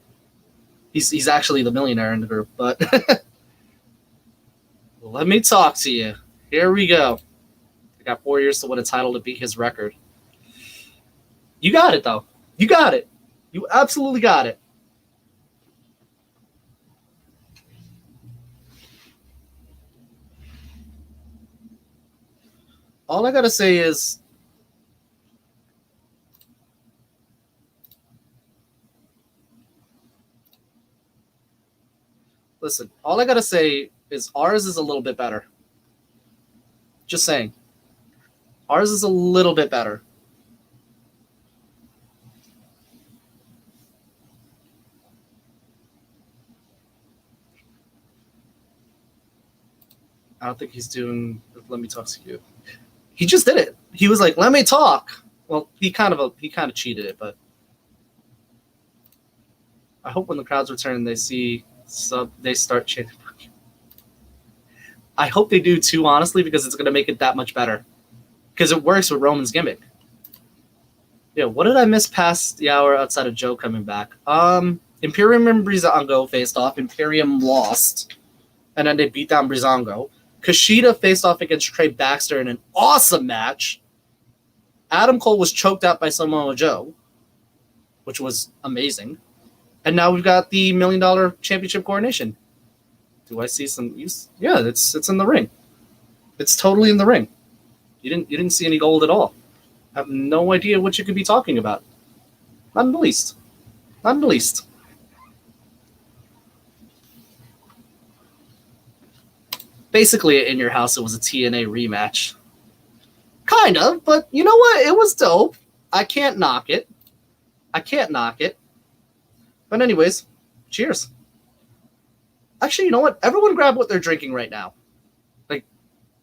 he's actually the millionaire in the group. But let me talk to you. Here we go. I got 4 years to win a title to beat his record. You got it, though. You got it. You absolutely got it. All I gotta say is, listen, all I gotta say is ours is a little bit better. Just saying. Ours is a little bit better. I don't think he's doing let me talk to you. He just did it. He was like, let me talk. Well, he kind of cheated it, but I hope when the crowds return they start chanting. I hope they do too, honestly, because it's gonna make it that much better. Because it works with Roman's gimmick. Yeah, what did I miss past the hour outside of Joe coming back? Imperium and Breezango faced off. Imperium lost. And then they beat down Breezango. Kushida faced off against Trey Baxter in an awesome match. Adam Cole was choked out by Samoa Joe, which was amazing. And now we've got the $1 million championship coronation. Do I see some use? Yeah, it's in the ring. It's totally in the ring. You didn't see any gold at all. I have no idea what you could be talking about. Not in the least. Not in the least. Basically, in your house, it was a TNA rematch. Kind of, but you know what? It was dope. I can't knock it. But anyways, cheers. Actually, you know what? Everyone grab what they're drinking right now. Like,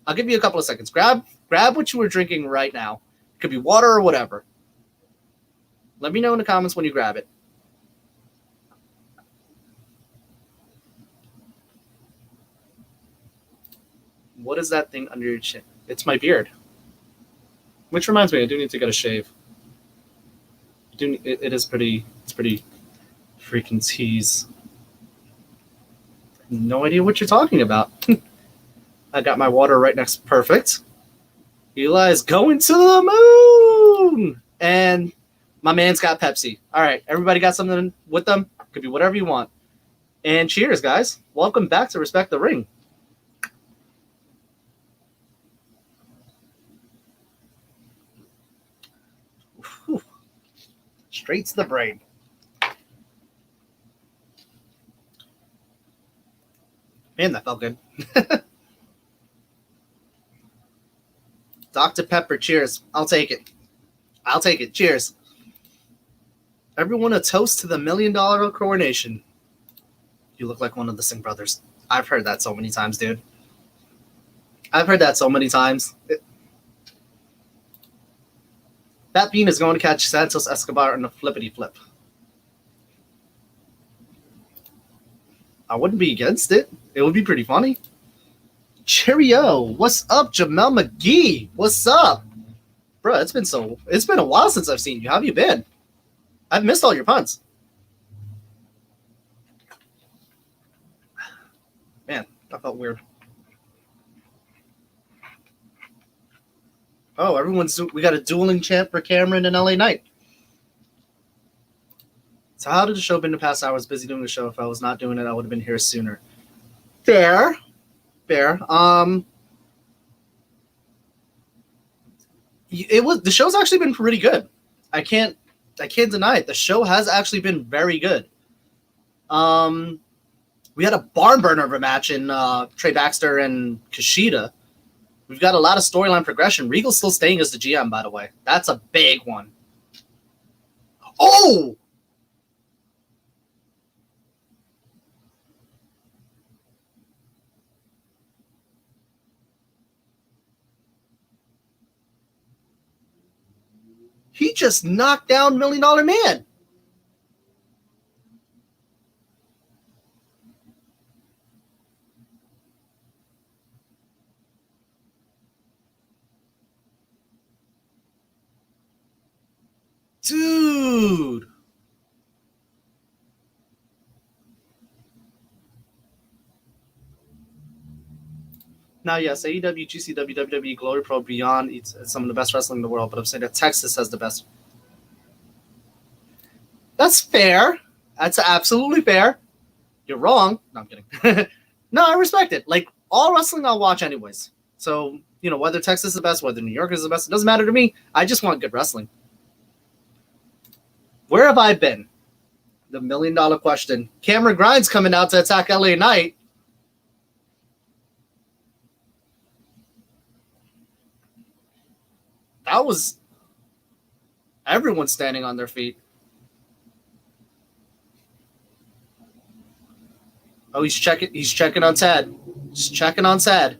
I'll give you a couple of seconds. Grab what you were drinking right now. It could be water or whatever. Let me know in the comments when you grab it. What is that thing under your chin? It's my beard. Which reminds me, I do need to get a shave. It is pretty. It's pretty freaking tease. No idea what you're talking about. I got my water right next. Perfect. Eli's going to the moon, and my man's got Pepsi. All right, everybody got something with them? Could be whatever you want. And cheers, guys. Welcome back to Respect the Ring. Whew. Straight to the brain. Man, that felt good. Dr. Pepper, cheers. I'll take it. I'll take it. Cheers. Everyone a toast to the $1 million coronation. You look like one of the Singh brothers. I've heard that so many times, dude. I've heard that so many times. That bean is going to catch Santos Escobar in a flippity flip. I wouldn't be against it. It would be pretty funny. Cheerio. What's up, Jamel McGee? What's up? Bro, it's been a while since I've seen you. How have you been? I've missed all your puns. Man, that felt weird. Oh, we got a dueling champ for Cameron and LA Knight. So how did the show been the past hours? Busy doing the show. If I was not doing it, I would have been here sooner. Fair. The show's actually been pretty good. I can't deny it. The show has actually been very good. We had a barn burner of a match in Trey Baxter and Kushida. We've got a lot of storyline progression. Regal's still staying as the GM, by the way. That's a big one. Oh! He just knocked down $1 Million Man. Dude. Now, yes, AEW, GCW, WWE, Glory Pro, Beyond, it's some of the best wrestling in the world, but I'm saying that Texas has the best. That's fair. That's absolutely fair. You're wrong. No, I'm kidding. No, I respect it. Like, all wrestling I'll watch anyways. So, whether Texas is the best, whether New York is the best, it doesn't matter to me. I just want good wrestling. Where have I been? The $1 million question. Cameron Grimes coming out to attack LA Knight. That was everyone standing on their feet. Oh, he's checking on Ted. Just checking on Ted.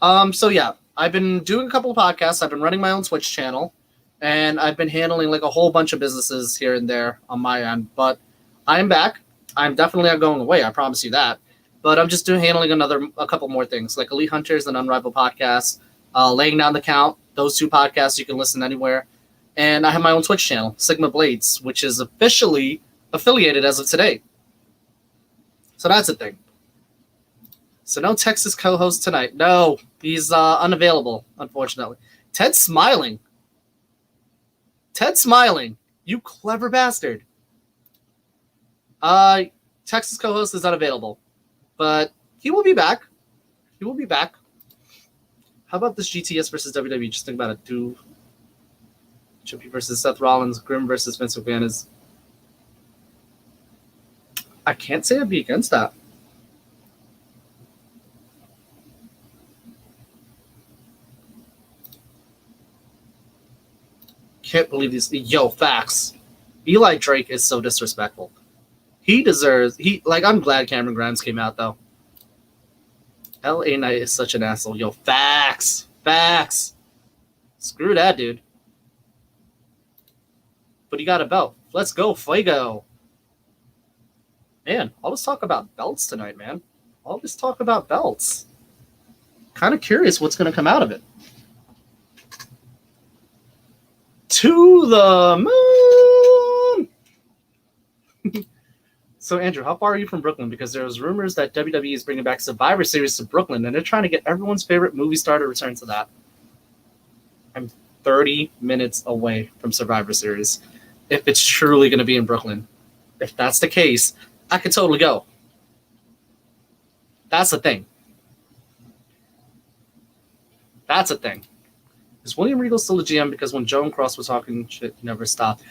So yeah, I've been doing a couple of podcasts. I've been running my own Twitch channel, and I've been handling like a whole bunch of businesses here and there on my end. But I am back. I'm definitely not going away. I promise you that. But I'm just handling a couple more things, like Elite Hunters and Unrivaled Podcast, Laying Down the Count. Those two podcasts you can listen anywhere. And I have my own Twitch channel, Sigma Blades, which is officially affiliated as of today. So that's a thing. So no Texas co-host tonight. No, he's unavailable, unfortunately. Ted's smiling. You clever bastard. Texas co-host is unavailable. But he will be back. How about this GTS versus WWE? Just think about it. Chippy versus Seth Rollins, Grimm versus Vince McMahon is... I can't say I'd be against that. Can't believe these. Yo, facts. Eli Drake is so disrespectful. I'm glad Cameron Grimes came out, though. LA Knight is such an asshole. Yo, facts. Screw that, dude. But he got a belt. Let's go, Fuego. Man, all this talk about belts tonight, man. all this talk about belts. Kind of curious what's going to come out of it. To the moon! So, Andrew, how far are you from Brooklyn? Because there's rumors that WWE is bringing back Survivor Series to Brooklyn, and they're trying to get everyone's favorite movie star to return to that. I'm 30 minutes away from Survivor Series. If it's truly going to be in Brooklyn. If that's the case, I could totally go. That's the thing. That's a thing. Is William Regal still the GM? Because when Joe and Cross was talking shit, he never stopped.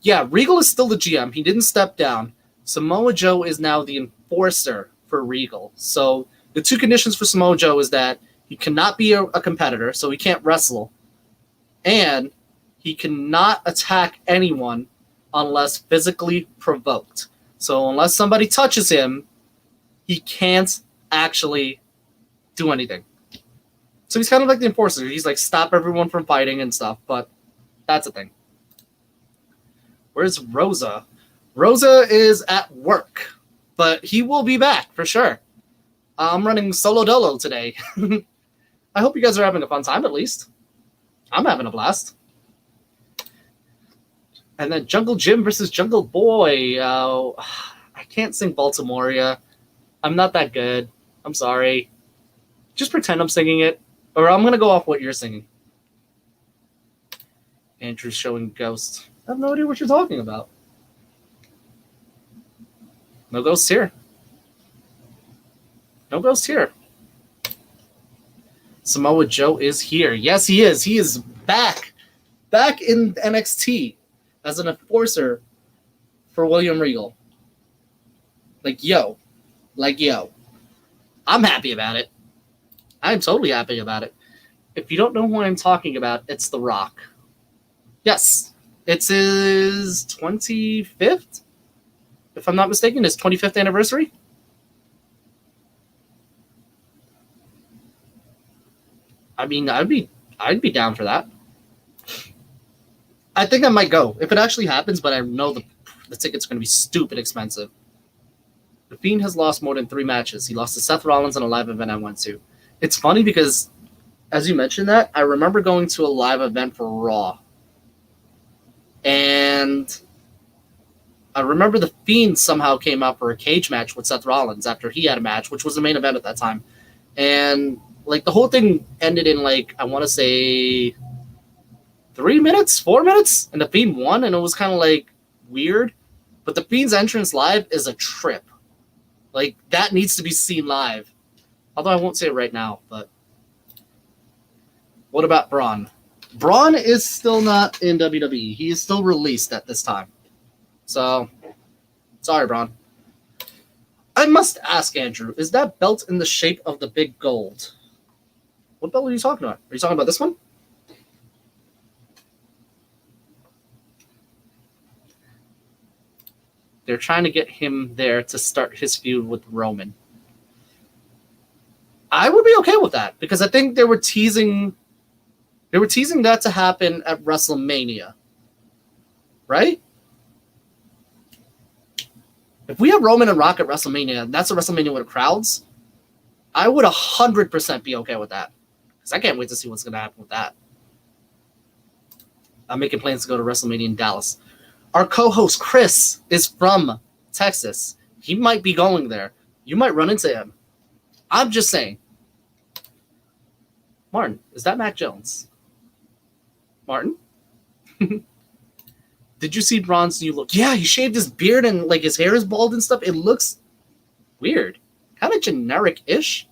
Yeah, Regal is still the GM. He didn't step down. Samoa Joe is now the enforcer for Regal. So the two conditions for Samoa Joe is that he cannot be a competitor, so he can't wrestle, and he cannot attack anyone unless physically provoked. So unless somebody touches him, he can't actually do anything. So he's kind of like the enforcer. He's like, stop everyone from fighting and stuff, but that's a thing. Where's Rosa? Rosa is at work, but he will be back for sure. I'm running solo dolo today. I hope you guys are having a fun time at least. I'm having a blast. And then Jungle Jim versus Jungle Boy. I can't sing Baltimorea. I'm not that good. I'm sorry. Just pretend I'm singing it. Or I'm going to go off what you're singing. Andrew's showing Ghost. I have no idea what you're talking about. No ghost here. No ghost here. Samoa Joe is here. Yes, he is. He is back. Back in NXT as an enforcer for William Regal. Like, yo. I'm happy about it. I'm totally happy about it. If you don't know who I'm talking about, it's The Rock. Yes. It's his 25th? If I'm not mistaken, his 25th anniversary? I mean, I'd be down for that. I think I might go. If it actually happens, but I know the ticket's going to be stupid expensive. The Fiend has lost more than 3 matches. He lost to Seth Rollins in a live event I went to. It's funny because, as you mentioned that, I remember going to a live event for Raw. And I remember the Fiend somehow came out for a cage match with Seth Rollins after he had a match, which was the main event at that time. And, like, the whole thing ended in, like, I want to say 3 minutes, 4 minutes, and the Fiend won, and it was kind of, like, weird. But the Fiend's entrance live is a trip. Like, that needs to be seen live. Although I won't say it right now, but... What about Braun? Braun is still not in WWE. He is still released at this time. So, sorry, Braun. I must ask, Andrew, is that belt in the shape of the big gold? What belt are you talking about? Are you talking about this one? They're trying to get him there to start his feud with Roman. I would be okay with that because I think they were teasing that to happen at WrestleMania. Right? If we have Roman and Rock at WrestleMania, and that's a WrestleMania with crowds, I would 100% be okay with that. Because I can't wait to see what's going to happen with that. I'm making plans to go to WrestleMania in Dallas. Our co-host, Chris, is from Texas. He might be going there. You might run into him. I'm just saying. Martin, is that Mac Jones? Martin? Did you see Braun's new look? Yeah, he shaved his beard and like his hair is bald and stuff. It looks weird. Kind of generic-ish.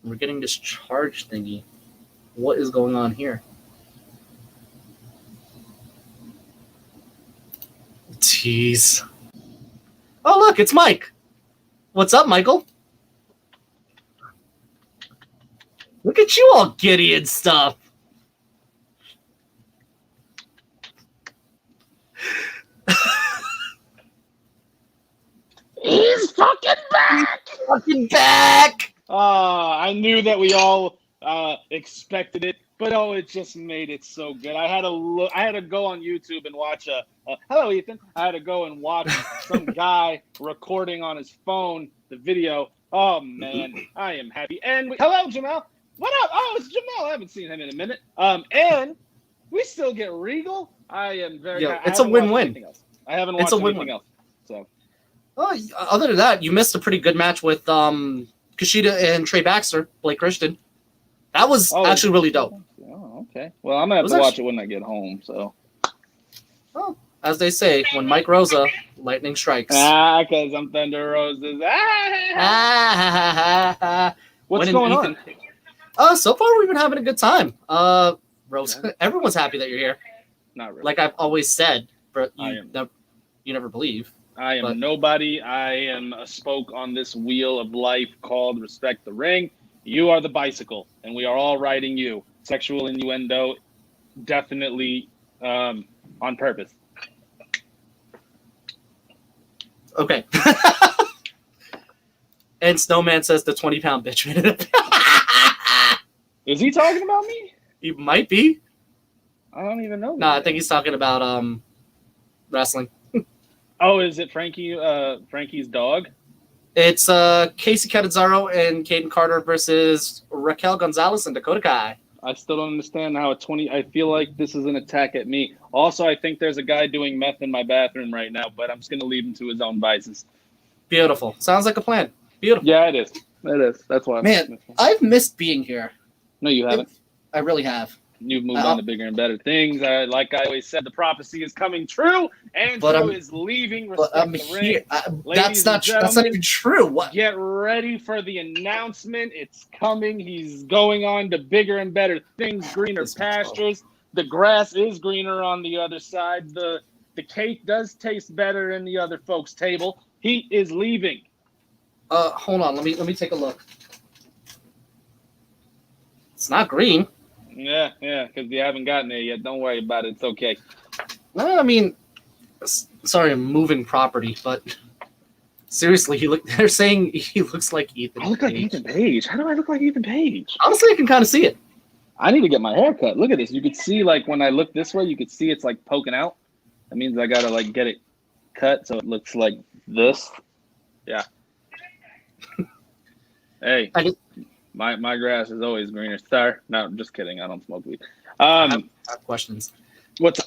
We're getting this charge thingy. What is going on here? Jeez. Oh, look, it's Mike. What's up, Michael? Look at you all giddy and stuff. He's fucking back! Fucking back! I knew that we all expected it, But it just made it so good. I had to go on YouTube and watch hello, Ethan. I had to go and watch some guy recording on his phone the video. Oh man, I am happy. And hello, Jamal. What up? Oh, it's Jamal. I haven't seen him in a minute. And we still get Regal. I am very. It's a win-win. I haven't watched anything else. So. Oh, other than that, you missed a pretty good match with Kushida and Trey Baxter, Blake Christian. That was actually really dope. Oh, okay. Well, I'm gonna have to watch it when I get home. So. Well, as they say, when Mike Rosa, lightning strikes. Because I'm Thunder Roses. What's going on? So far we've been having a good time. Rosa, everyone's happy that you're here. Not really. Like I've always said, but you never believe. I am nobody. I am a spoke on this wheel of life called Respect the Ring. You are the bicycle, and we are all riding you. Sexual innuendo, definitely on purpose. Okay. And Snowman says the 20-pound bitch minute. Is he talking about me? He might be. I don't even know. No, I think he's talking about wrestling. Oh, is it Frankie's dog? It's Casey Catanzaro and Caden Carter versus Raquel Gonzalez and Dakota Kai. I still don't understand how I feel like this is an attack at me. Also, I think there's a guy doing meth in my bathroom right now, but I'm just going to leave him to his own vices. Beautiful. Sounds like a plan. Beautiful. Yeah, it is. It is. That's why. Man, I've missed being here. No, you haven't. I really have. You've moved on to bigger and better things. Like I always said, the prophecy is coming true. Andrew is leaving. But I'm here. That's not even true. What? Get ready for the announcement. It's coming. He's going on to bigger and better things, greener pastures. The grass is greener on the other side. The cake does taste better in the other folks' table. He is leaving. Hold on. Let me take a look. It's not green. Yeah, because you haven't gotten there yet. Don't worry about it. It's okay. No, I mean, sorry, I'm moving property, but seriously, they're saying he looks like Ethan. I look like Ethan Page. How do I look like Ethan Page? Honestly, I can kind of see it. I need to get my hair cut. Look at this. You could see, like, when I look this way, you could see it's, like, poking out. That means I got to, like, get it cut so it looks like this. Yeah. Hey. My grass is always greener. Sir. No, I'm just kidding. I don't smoke weed. I have questions. What's up?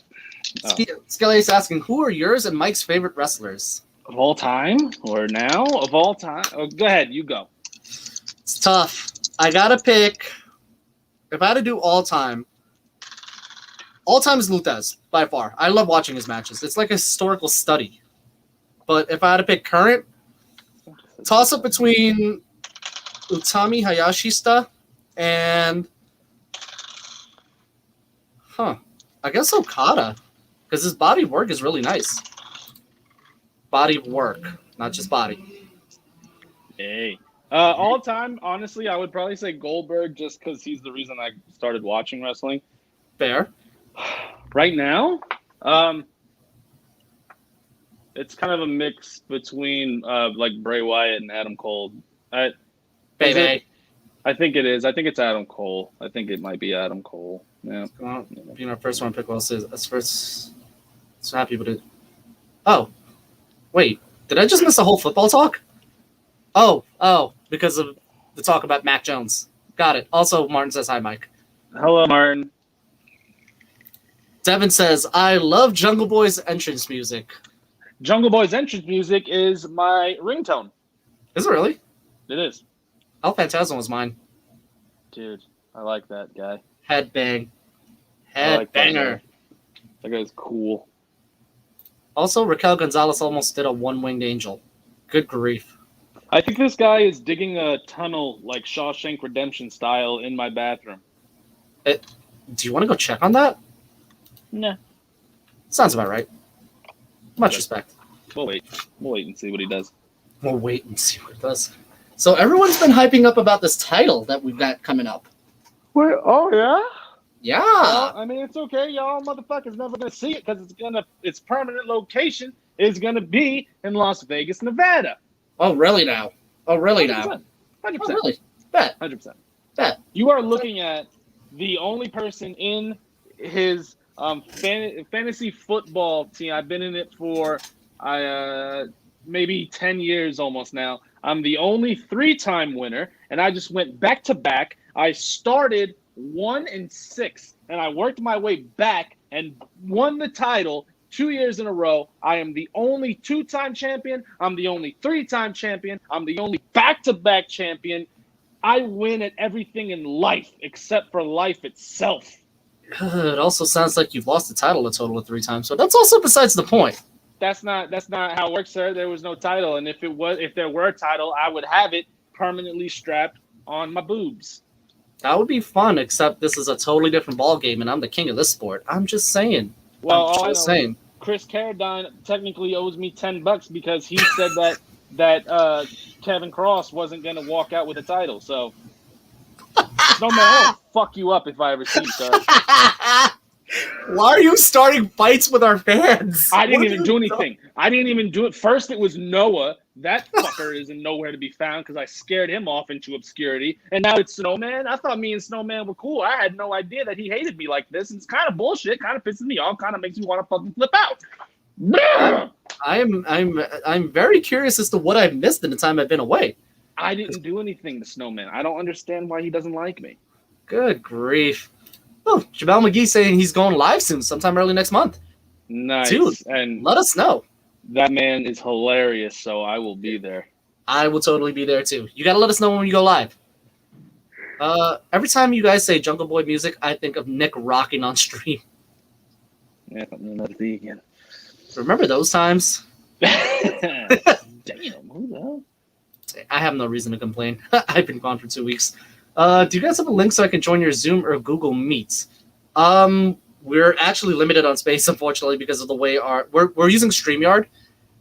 Skelly is asking, who are yours and Mike's favorite wrestlers? Of all time or now? Of all time? Oh, go ahead. You go. It's tough. I got to pick. If I had to do all time is Lutez, by far. I love watching his matches. It's like a historical study. But if I had to pick current, toss-up between Utami Hayashishita and I guess Okada, because his body work is really nice. Body work, not just body. Hey, all time, honestly, I would probably say Goldberg, just because he's the reason I started watching wrestling. Fair. Right now, it's kind of a mix between like Bray Wyatt and Adam Cole. Baby. I think it is. I think it's Adam Cole. I think it might be Adam Cole. Yeah. Well, being our first one pick, well, as first, so happy with it. Oh, wait, did I just miss the whole football talk? Oh, because of the talk about Mac Jones. Got it. Also, Martin says hi, Mike. Hello, Martin. Devin says, I love Jungle Boy's entrance music. Jungle Boy's entrance music is my ringtone. Is it really? It is. El Phantasm was mine. Dude, I like that guy. Headbang. Like Headbanger. That guy's cool. Also, Raquel Gonzalez almost did a one-winged angel. Good grief. I think this guy is digging a tunnel like Shawshank Redemption style in my bathroom. Do you want to go check on that? Nah. Sounds about right. Much respect. We'll wait. We'll wait and see what he does. We'll wait and see what it does. So everyone's been hyping up about this title that we've got coming up. Wait, oh, yeah? Yeah. Well, I mean, it's okay. Y'all motherfuckers never going to see it because its permanent location is going to be in Las Vegas, Nevada. Oh, really now? Oh, really 100%. now? 100%. Oh, really? Bet. 100%. Bet. You are looking at the only person in his fantasy football team. I've been in it for maybe 10 years almost now. I'm the only 3-time winner, and I just went back to back. I started 1-6, and I worked my way back and won the title 2 years in a row. I am the only 2-time champion. I'm the only 3-time champion. I'm the only back-to-back champion. I win at everything in life except for life itself. It also sounds like you've lost the title a total of 3 times, so that's also besides the point. That's not how it works, sir. There was no title, and if there were a title, I would have it permanently strapped on my boobs. That would be fun, except this is a totally different ball game, and I'm the king of this sport. I'm just saying. Well, saying. Chris Carradine technically owes me $10 because he said that Kevin Cross wasn't going to walk out with a title. So, no man, I'll fuck you up if I ever see you, sir. Why are you starting fights with our fans? I didn't even do anything. I didn't even do it. First, it was Noah. That fucker is nowhere to be found because I scared him off into obscurity. And now it's Snowman. I thought me and Snowman were cool. I had no idea that he hated me like this. And it's kind of bullshit. Kind of pisses me off. Kind of makes me want to fucking flip out. I'm very curious as to what I've missed in the time I've been away. I didn't do anything to Snowman. I don't understand why he doesn't like me. Good grief. Oh, Jamel McGee saying he's going live soon, sometime early next month. Nice. Dude, and let us know. That man is hilarious, so I will be there. I will totally be there too. You gotta let us know when you go live. Every time you guys say Jungle Boy music, I think of Nick rocking on stream. Yeah, let's see again. Remember those times? Damn, who the hell? I have no reason to complain. I've been gone for 2 weeks. Do you guys have a link so I can join your Zoom or Google Meets? We're actually limited on space, unfortunately, because of the way we're using StreamYard,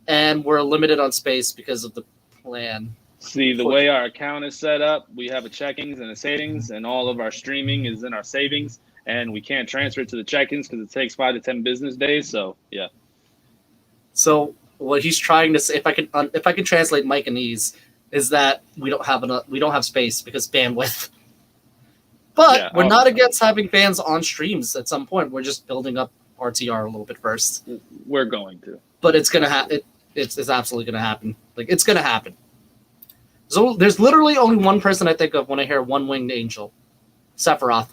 and we're limited on space because of the plan. See, the way our account is set up, we have a checkings and a savings, and all of our streaming is in our savings, and we can't transfer it to the check-ins because it takes 5 to 10 business days. So, yeah. So what he's trying to say, if I can translate Mike and Ease, is that we don't have space because bandwidth. But yeah, we're not against having fans on streams at some point. We're just building up RTR a little bit first. We're going to. But it's gonna happen. It's absolutely gonna happen. Like, it's gonna happen. So there's literally only one person I think of when I hear One Winged Angel. Sephiroth.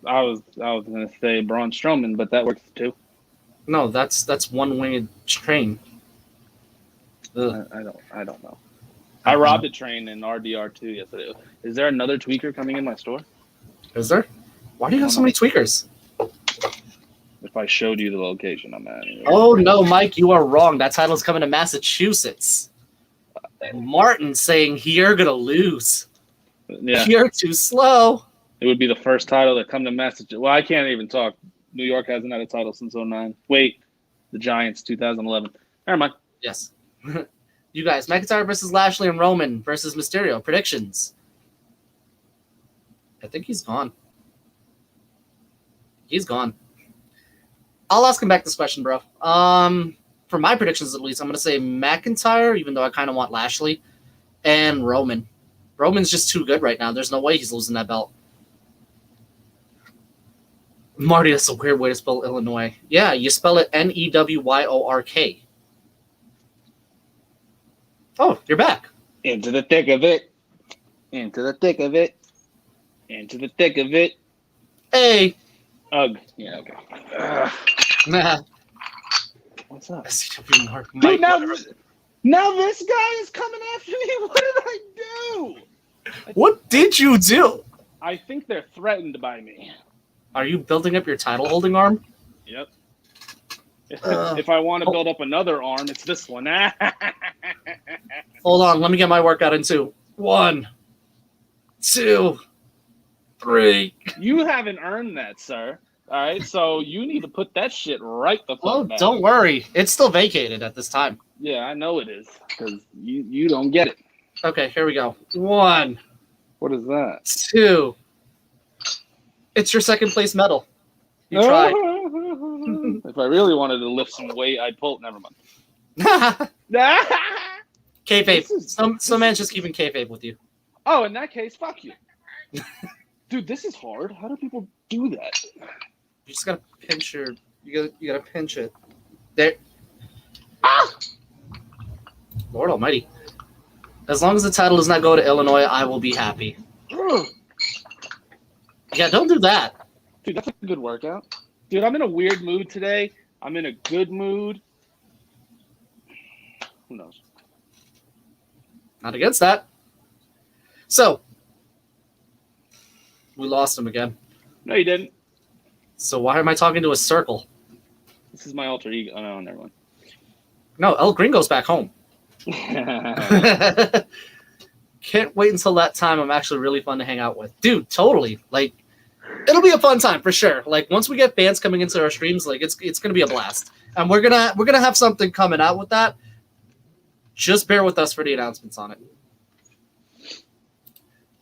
I was gonna say Braun Strowman, but that works too. No, that's One Winged Train. I don't know. I robbed a train in RDR2 yesterday. Is there another tweaker coming in my store? Is there? Why do you have so many tweakers? If I showed you the location I'm at. Oh, no, Mike, you are wrong. That title's coming to Massachusetts. Martin saying, you're going to lose. Yeah. You're too slow. It would be the first title that come to Massachusetts. Well, I can't even talk. New York hasn't had a title since 2009. Wait, the Giants, 2011. Never mind. Yes. You guys, McIntyre versus Lashley and Roman versus Mysterio. Predictions. I think he's gone. He's gone. I'll ask him back this question, bro. For my predictions, at least, I'm going to say McIntyre, even though I kind of want Lashley, and Roman. Roman's just too good right now. There's no way he's losing that belt. Marty, that's a weird way to spell Illinois. Yeah, you spell it Newyork. Oh, you're back. Into the thick of it. Into the thick of it. Into the thick of it. Hey. Ugh. Yeah, okay. Nah. What's up? Dude, now this guy is coming after me. What did I do? What did you do? I think they're threatened by me. Are you building up your title holding arm? Yep. If I want to build up another arm, it's this one. Hold on, let me get my workout in 2. 1, 2, 3. You haven't earned that, sir. All right, so you need to put that shit right the fuck back. Don't worry. It's still vacated at this time. Yeah, I know it is, because you don't get it. Okay, here we go. 1. What is that? 2. It's your second place medal. You tried. If I really wanted to lift some weight, I'd pull it. Never mind. Kayfabe. Some man's just keeping kayfabe with you. Oh, in that case, fuck you. Dude, this is hard. How do people do that? You just gotta pinch your. You gotta pinch it. There. Ah! Lord Almighty. As long as the title does not go to Illinois, I will be happy. Ugh. Yeah, don't do that. Dude, that's a good workout. Dude, I'm in a weird mood today. I'm in a good mood. Who knows? Not against that. So, we lost him again. No, you didn't. So why am I talking to a circle? This is my alter ego. Oh, no, never mind. No, El Gringo's back home. Can't wait until that time. I'm actually really fun to hang out with. Dude, totally. Like, it'll be a fun time for sure. Like, once we get fans coming into our streams, like, it's gonna be a blast. And we're gonna have something coming out with that. Just bear with us for the announcements on it.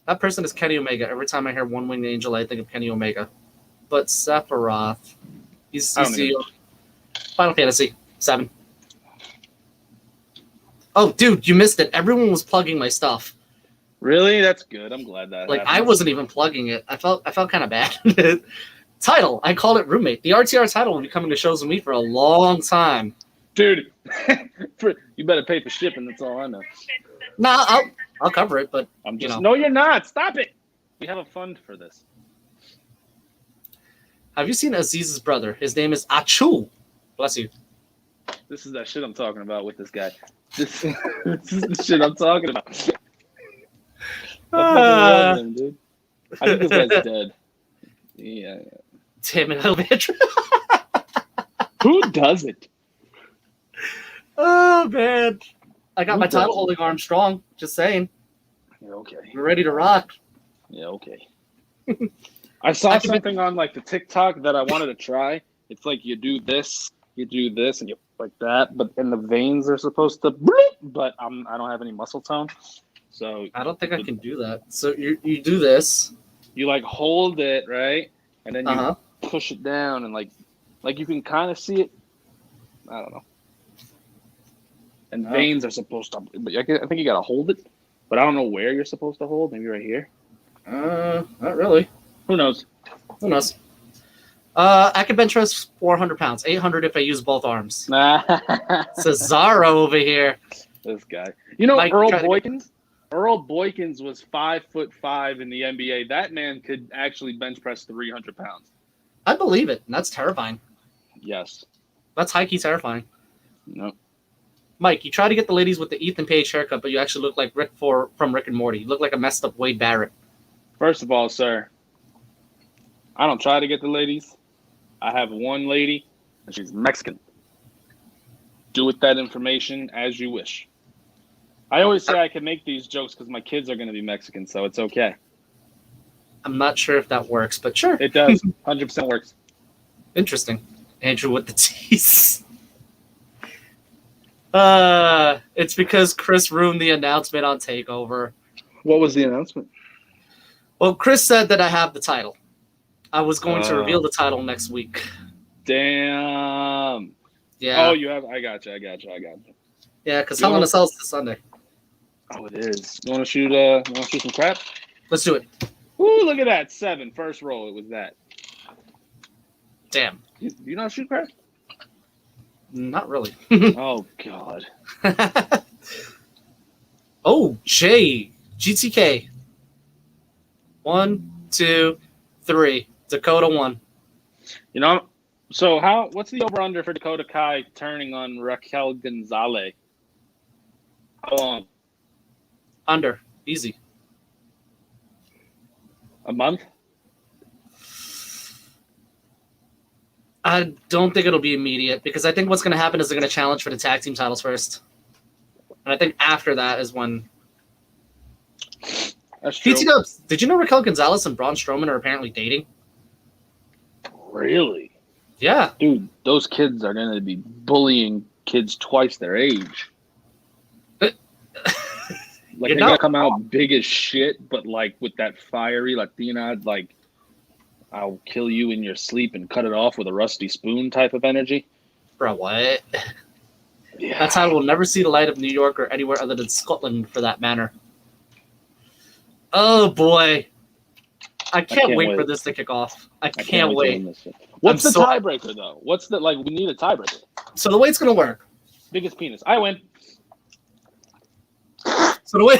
That person is Kenny Omega. Every time I hear One Winged Angel, I think of Kenny Omega. But Sephiroth, he's the Final Fantasy 7. Oh, dude, you missed it. Everyone was plugging my stuff. Really? That's good. I'm glad that Like, happened. I wasn't even plugging it. I felt kind of bad. Title, I called it Roommate. The RTR title will be coming to shows with me for a long time. Dude, you better pay for shipping. That's all I know. Nah, I'll cover it, but I'm just you know. No, you're not. Stop it. We have a fund for this. Have you seen Aziz's brother? His name is Achu. Bless you. This is that shit I'm talking about with this guy. This is the shit I'm talking about. I fucking love him, dude. I think this guy's dead. Yeah. Damn it, Elvira. Who does it? Oh, man. I got my title holding arm strong. Just saying. Yeah, okay. We're ready to rock. Yeah, okay. I saw something on like the TikTok that I wanted to try. It's like you do this, and you like that, but and the veins are supposed to bleep, but I don't have any muscle tone. So I don't think I can do that. So you do this. You like hold it, right? And then you push it down and like you can kind of see it. I don't know. And veins are supposed to, but I think you gotta hold it, but I don't know where you're supposed to hold. Maybe right here. Not really. Who knows? I can bench press 400 pounds, 800 if I use both arms. Cesaro over here. This guy. You know, Mike, Earl Boykins? Earl Boykins was 5'5" in the NBA. That man could actually bench press 300 pounds. I believe it, and that's terrifying. Yes. That's high-key terrifying. No. Mike, you try to get the ladies with the Ethan Page haircut, but you actually look like Rick from Rick and Morty. You look like a messed up Wade Barrett. First of all, sir, I don't try to get the ladies. I have one lady, and she's Mexican. Do with that information as you wish. I always say I can make these jokes because my kids are going to be Mexican, so it's okay. I'm not sure if that works, but sure. It does. 100% works. Interesting. Andrew with the T's. It's because Chris ruined the announcement on TakeOver. What was the announcement? Well, Chris said that I have the title. I was going to reveal the title next week. Damn. Yeah. Oh, you have. I got you. Yeah, because Hell in a Cell is this Sunday. Oh, it is. You want to shoot some crap? Let's do it. Ooh, look at that. 7. First roll. It was that. Damn. Do you not shoot crap? Not really. Oh, God. Oh, Jay. GTK. 1, 2, 3. Dakota 1. You know, so what's the over-under for Dakota Kai turning on Raquel Gonzalez? How long? Under. Easy. A month? I don't think it'll be immediate because I think what's going to happen is they're going to challenge for the tag team titles first. And I think after that is when... That's true. PT Dubs, did you know Raquel Gonzalez and Braun Strowman are apparently dating? Really? Yeah. Dude, those kids are going to be bullying kids twice their age. Like, they're going to come out big as shit, but, like, with that fiery Latina, like, I'll kill you in your sleep and cut it off with a rusty spoon type of energy. Bro, what? Yeah. That title will never see the light of New York or anywhere other than Scotland, for that matter. Oh, boy. I can't wait for this to kick off. I can't wait. What's the tiebreaker though? What's the we need a tiebreaker. So the way it's gonna work. Biggest penis. I win. So the way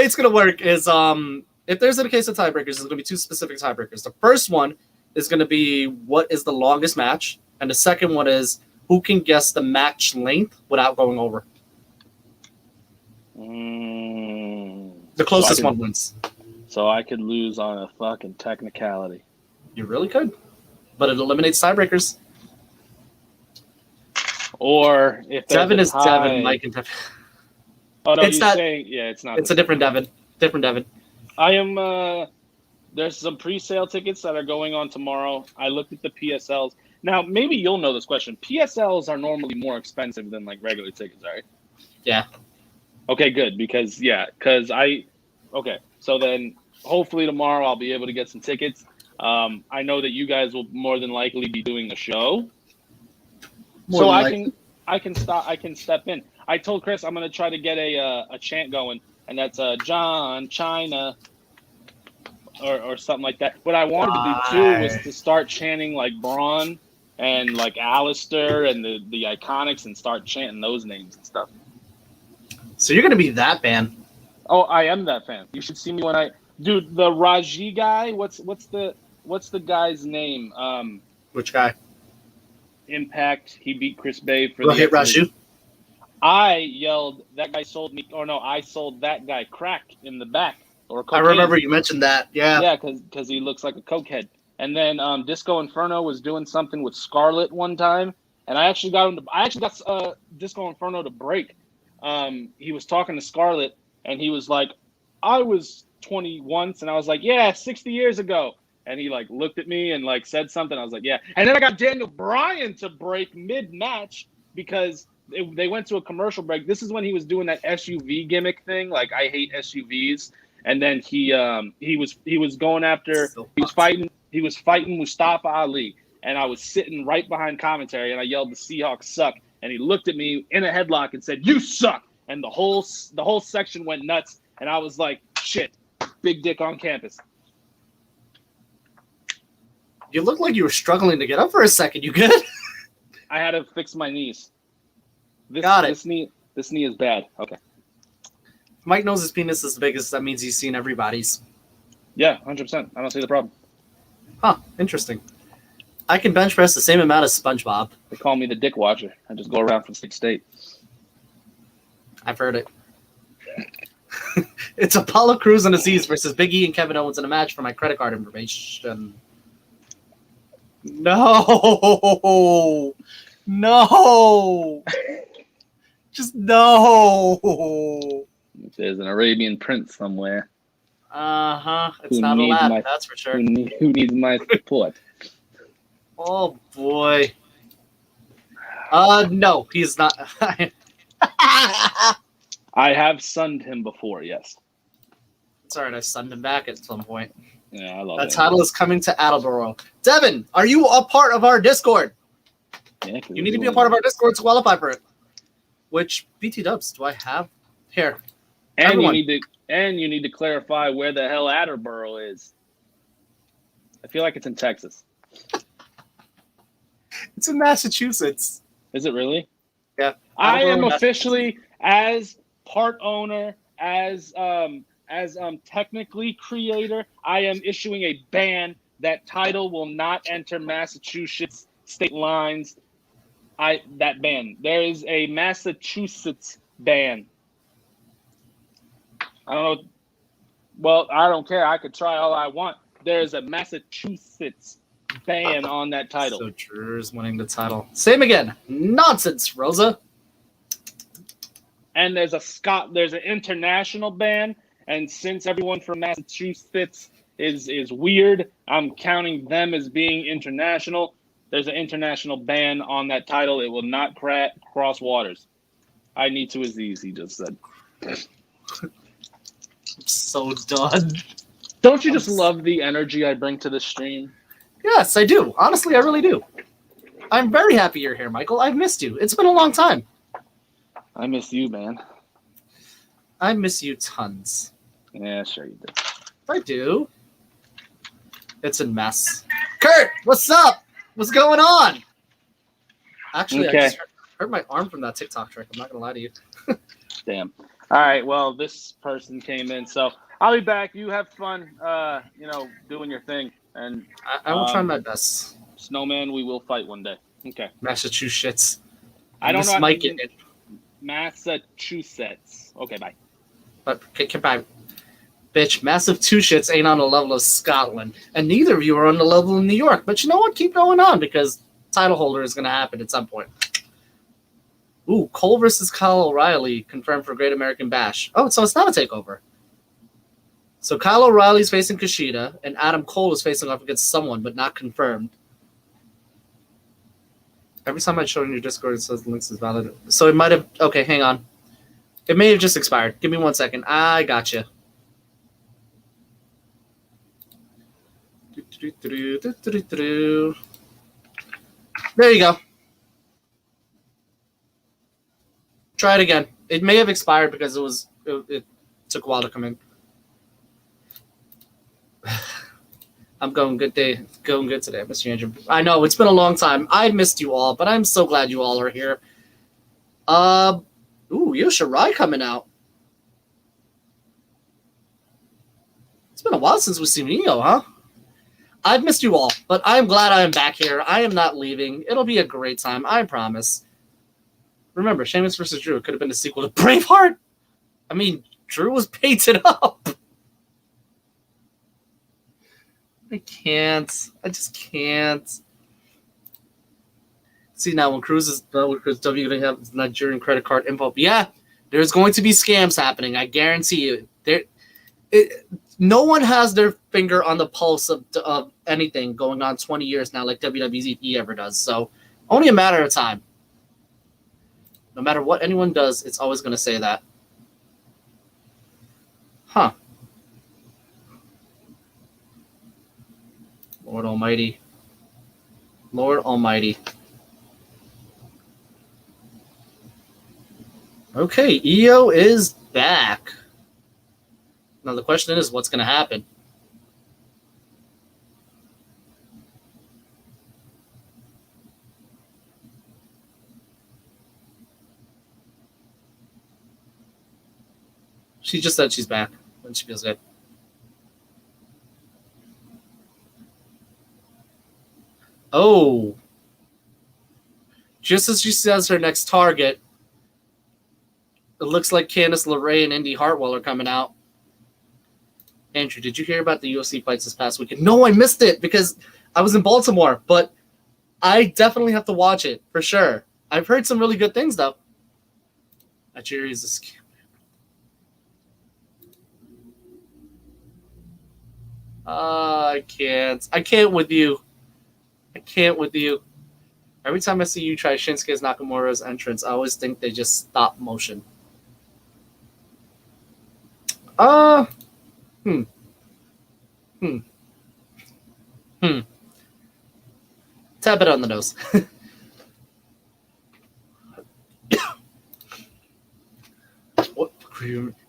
it's gonna work is if there's a case of tiebreakers, there's gonna be two specific tiebreakers. The first one is gonna be what is the longest match, and the second one is who can guess the match length without going over. The closest one wins. So I could lose on a fucking technicality. You really could, but it eliminates tiebreakers. Or if Devin is Devin, Mike and Devin. Oh no, it's not. It's not. It's a different Devin. Different Devin. I am. There's some pre-sale tickets that are going on tomorrow. I looked at the PSLs. Now maybe you'll know this question. PSLs are normally more expensive than like regular tickets, right? Yeah. Okay, good because okay. So then hopefully tomorrow I'll be able to get some tickets. I know that you guys will more than likely be doing a show. I can step in. I told Chris I'm gonna try to get a chant going, and that's John China or something like that. What I wanted to do too was to start chanting like Braun and like Alistair and the Iconics and start chanting those names and stuff. So you're gonna be that fan. Oh, I am that fan. You should see me when dude, the Raji guy. What's the guy's name? Which guy? Impact. He beat Chris Bay for the Raju. I yelled, "That guy sold me!" Or no, I sold that guy crack in the back. Or cocaine. I remember you mentioned that. Yeah. Yeah, because he looks like a cokehead. And then Disco Inferno was doing something with Scarlett one time, and I actually got Disco Inferno to break. He was talking to Scarlett, and he was like, "I was 20 once," and I was like, "Yeah, 60 years ago." And he like looked at me and like said something. I was like, "Yeah." And then I got Daniel Bryan to break mid-match because they went to a commercial break. This is when he was doing that SUV gimmick thing, like I hate SUVs. And then he was going after he was fighting Mustafa Ali, and I was sitting right behind commentary, and I yelled, "The Seahawks suck!" And he looked at me in a headlock and said, "You suck!" And the whole section went nuts, and I was like, "Shit, big dick on campus." You look like you were struggling to get up for a second. You good? I had to fix my knees. Got it. This knee is bad. Okay. Mike knows his penis is the biggest. That means he's seen everybody's. Yeah, 100%. I don't see the problem. Huh. Interesting. I can bench press the same amount as SpongeBob. They call me the dick watcher. I just go around from state to state. I've heard it. It's Apollo Crews and Aziz versus Big E and Kevin Owens in a match for my credit card information. No. Just no. There's an Arabian prince somewhere. It's not Aladdin, that's for sure. Who needs my support? Oh boy. No, he's not. I have sunned him before, yes. It's alright, I sunned him back at some point. Yeah, I love that. That title is coming to Attleboro. Devin, are you a part of our Discord? Yeah, you need to be a part of our Discord to qualify for it. Which BT dubs do I have here? And everyone. you need to clarify where the hell Attleboro is. I feel like it's in Texas. It's in Massachusetts. Is it really? Yeah. I am officially, as part owner, as technically creator, I am issuing a ban. That title will not enter Massachusetts state lines. That ban. There is a Massachusetts ban. I don't know. Well, I don't care. I could try all I want. There's a Massachusetts ban on that title. So Drew's winning the title. Same again. Nonsense, Rosa. And there's an international ban. And since everyone from Massachusetts is weird, I'm counting them as being international. There's an international ban on that title. It will not cross waters. I need to Aziz, he just said. I'm so done. Don't you just love the energy I bring to the stream? Yes, I do. Honestly, I really do. I'm very happy you're here, Michael. I've missed you. It's been a long time. I miss you, man. I miss you tons. Yeah, sure you do. I do. It's a mess. Kurt, what's up? What's going on? Actually, Okay. I just hurt my arm from that TikTok trick. I'm not gonna lie to you. Damn. All right. Well, this person came in, so I'll be back. You have fun, doing your thing. And I will try my best. Snowman, we will fight one day. Okay. Massachusetts. I don't know. Mike it. Massachusetts. Okay, bye. But goodbye. Bitch, massive two shits ain't on the level of Scotland, and neither of you are on the level of New York. But you know what? Keep going on, because title holder is going to happen at some point. Ooh, Cole versus Kyle O'Reilly confirmed for Great American Bash. Oh, so it's not a takeover. So Kyle O'Reilly's facing Kushida, and Adam Cole is facing off against someone, but not confirmed. Every time I show in your Discord, it says the links is valid. So it might have... Okay, hang on. It may have just expired. Give me 1 second. I gotcha. There you go. Try it again. It may have expired because it took a while to come in. I'm going good day. Going good today, Mr. Andrew. I know it's been a long time. I missed you all, but I'm so glad you all are here. Io Shirai coming out. It's been a while since we've seen Io, huh? I've missed you all, but I'm glad I am back here. I am not leaving. It'll be a great time, I promise. Remember, Sheamus versus Drew could have been a sequel to Braveheart. I mean, Drew was painted up. I can't. I just can't. See, now when Cruz is done with Cruz, W going to have Nigerian credit card info. Yeah, there's going to be scams happening. I guarantee you. No one has their finger on the pulse of anything going on 20 years now like WWE ever does. So only a matter of time. No matter what anyone does, it's always going to say that. Huh. Lord Almighty. Lord Almighty. Okay, Io is back. Now the question is, what's going to happen? She just said she's back and she feels good. Oh. Just as she says her next target, it looks like Candice LeRae and Indy Hartwell are coming out. Andrew, did you hear about the UFC fights this past weekend? No, I missed it because I was in Baltimore, but I definitely have to watch it for sure. I've heard some really good things, though. Nigeria's a scam. I can't. I can't with you. I can't with you. Every time I see you try Shinsuke Nakamura's entrance, I always think they just stop motion. Tap it on the nose.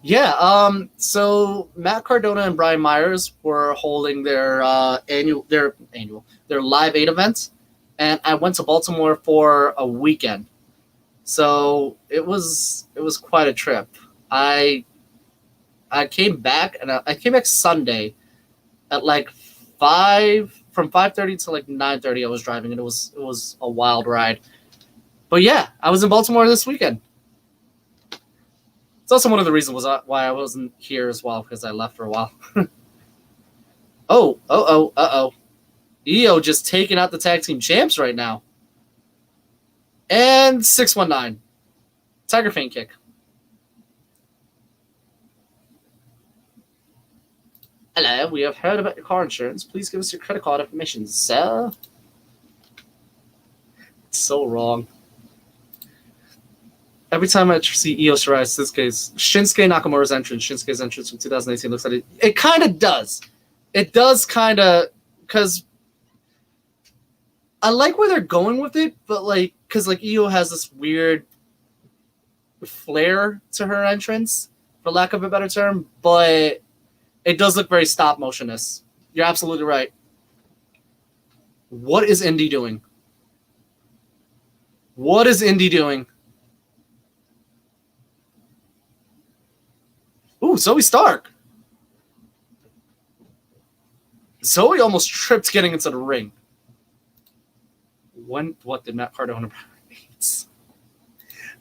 Yeah, so Matt Cardona and Brian Myers were holding their Live 8 event, and I went to Baltimore for a weekend. So it was quite a trip. I came back, and I came back Sunday at like 5:30 to like 9:30 I was driving, and it was a wild ride. But yeah, I was in Baltimore this weekend. It's also one of the reasons why I wasn't here as well, because I left for a while. Uh-oh. Io just taking out the tag team champs right now. And 619. Tiger feint kick. Hello, we have heard about your car insurance. Please give us your credit card information, sir. It's so wrong. Every time I see Io Shirai, Shinsuke Nakamura's entrance, Shinsuke's entrance from 2018 looks like it kind of does. It does kind of, because I like where they're going with it, but like, because like Io has this weird flair to her entrance, for lack of a better term, but It does look very stop motionist. You're absolutely right. What is Indy doing? What is Indy doing? Ooh, Zoe Stark. Zoe almost tripped getting into the ring. What did Matt Cardona?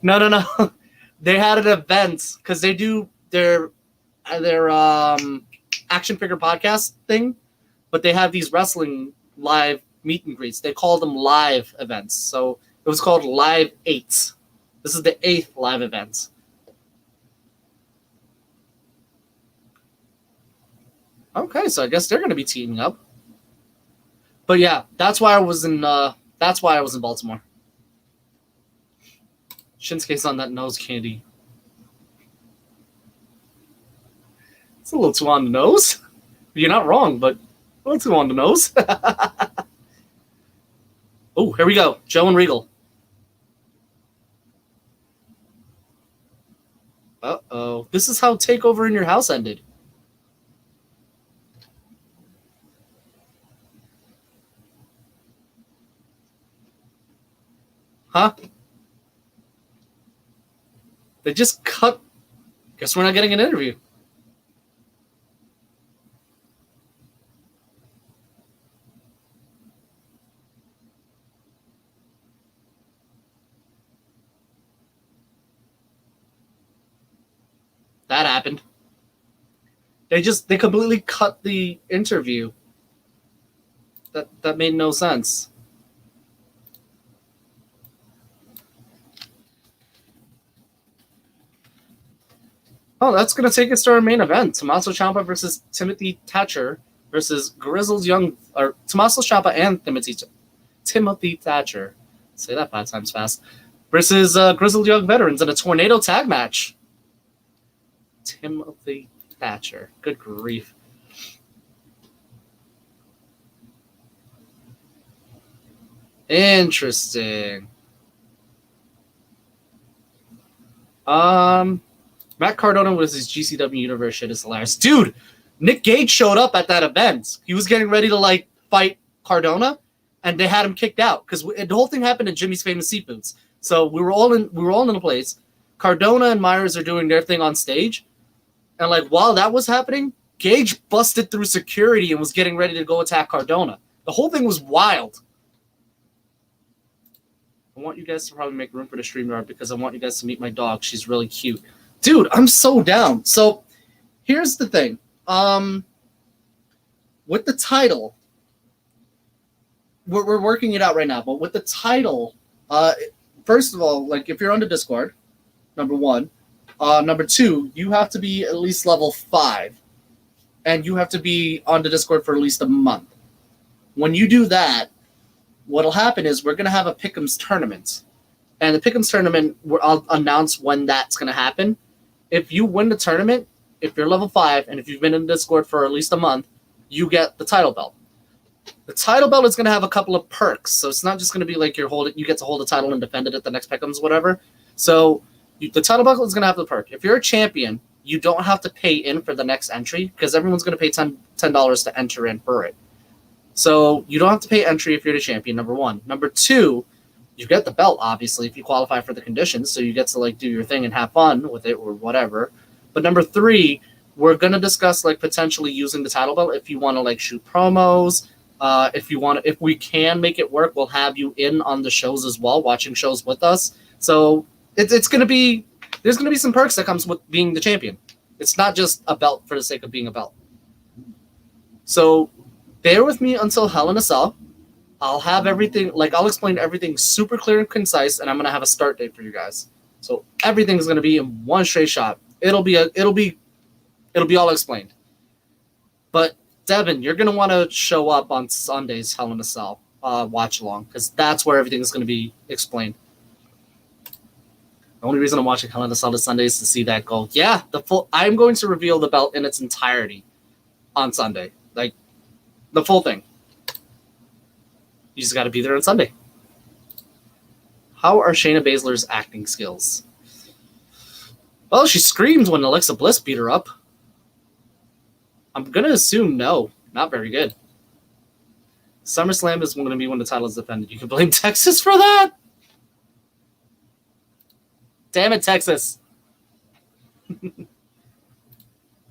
No. They had an event because they do their action figure podcast thing, but they have these wrestling live meet and greets. They call them live events. So it was called Live 8. This is the 8th live event. Okay, so I guess they're going to be teaming up. But yeah, that's why I was in Baltimore. Shinsuke's on that nose candy. It's a little too on the nose. You're not wrong, but a little too on the nose. Oh, here we go. Joe and Regal. Uh-oh. This is how TakeOver in Your House ended. Huh? They just cut. Guess we're not getting an interview. That happened. They completely cut the interview. That made no sense. Oh, that's going to take us to our main event. Tommaso Ciampa versus Timothy Thatcher versus Grizzled Young... Or Tommaso Ciampa and Timothy Thatcher. Say that 5 times fast. Versus Grizzled Young Veterans in a tornado tag match. Timothy Thatcher. Good grief. Interesting. Matt Cardona with his GCW Universe shit is hilarious. Dude, Nick Gage showed up at that event. He was getting ready to fight Cardona, and they had him kicked out because the whole thing happened in Jimmy's Famous Seafoods. So we were all in a place. Cardona and Myers are doing their thing on stage, and while that was happening, Gage busted through security and was getting ready to go attack Cardona. The whole thing was wild. I want you guys to probably make room for the StreamYard because I want you guys to meet my dog. She's really cute. Dude, I'm so down. So here's the thing. With the title, we're working it out right now, but with the title, first of all, if you're on the Discord, number 1, number 2, you have to be at least level 5, and you have to be on the Discord for at least a month. When you do that, what'll happen is we're going to have a Pick'ems tournament. And the Pick'ems tournament, I'll announce when that's going to happen. If you win the tournament, if you're level 5, and if you've been in the Discord for at least a month, you get the title belt. The title belt is going to have a couple of perks. So it's not just going to be you get to hold the title and defend it at the next Pick'ems, whatever. So the title belt is going to have the perk. If you're a champion, you don't have to pay in for the next entry because everyone's going to pay $10 to enter in for it. So you don't have to pay entry if you're the champion, number 1. Number 2, you get the belt, obviously, if you qualify for the conditions. So you get to do your thing and have fun with it or whatever. But number 3, we're going to discuss potentially using the title belt if you want to shoot promos. If we can make it work, we'll have you in on the shows as well, watching shows with us. So it's going to be, there's going to be some perks that comes with being the champion. It's not just a belt for the sake of being a belt. So bear with me until Hell in a Cell. I'll have everything, I'll explain everything super clear and concise, and I'm going to have a start date for you guys. So everything's going to be in one straight shot. It'll be all explained. But Devin, you're going to want to show up on Sunday's Hell in a Cell watch along, because that's where everything is going to be explained. The only reason I'm watching Hell in a Cell this Sunday is to see that go. Yeah, I'm going to reveal the belt in its entirety on Sunday. The full thing. You just got to be there on Sunday. How are Shayna Baszler's acting skills? Well, she screamed when Alexa Bliss beat her up. I'm going to assume no. Not very good. SummerSlam is going to be when the title is defended. You can blame Texas for that? Damn it, Texas.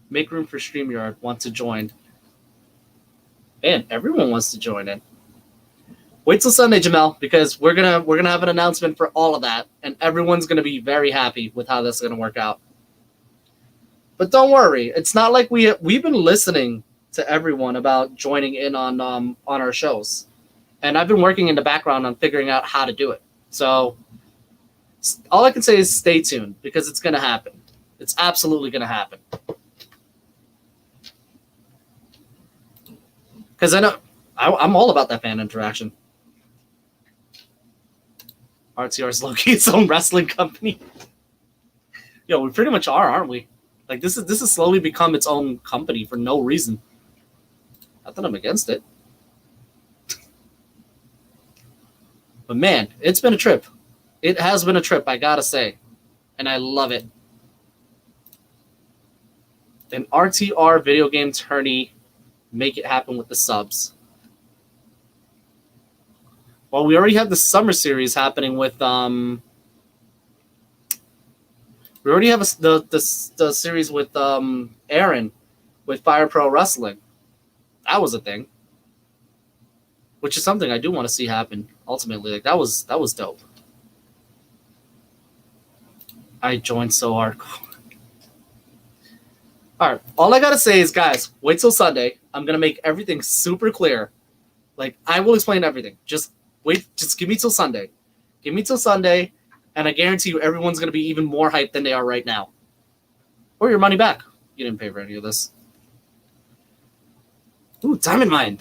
Make room for StreamYard. Want to join. Man, everyone wants to join in. Wait till Sunday, Jamel, because we're gonna have an announcement for all of that, and everyone's gonna be very happy with how this is gonna work out. But don't worry, it's not like we've been listening to everyone about joining in on our shows, and I've been working in the background on figuring out how to do it. So all I can say is stay tuned because it's gonna happen. It's absolutely gonna happen. Because I know I'm all about that fan interaction. RTR's low-key its own wrestling company. Yo, we pretty much are, aren't we? Like this has slowly become its own company for no reason. Not that I'm against it. But man, it's been a trip. It has been a trip, I gotta say. And I love it. An RTR video game tourney. Make it happen with the subs. Well, we already have the summer series happening with we already have the series with Aaron with Fire Pro Wrestling. That was a thing. Which is something I do want to see happen ultimately. Like that was dope. I joined so hardcore. All right, all I gotta say is, guys, wait till Sunday. I'm gonna make everything super clear. Like I will explain everything. Just wait. Just give me till Sunday. Give me till Sunday, and I guarantee you, everyone's gonna be even more hyped than they are right now. Or your money back. You didn't pay for any of this. Ooh, Diamond Mine.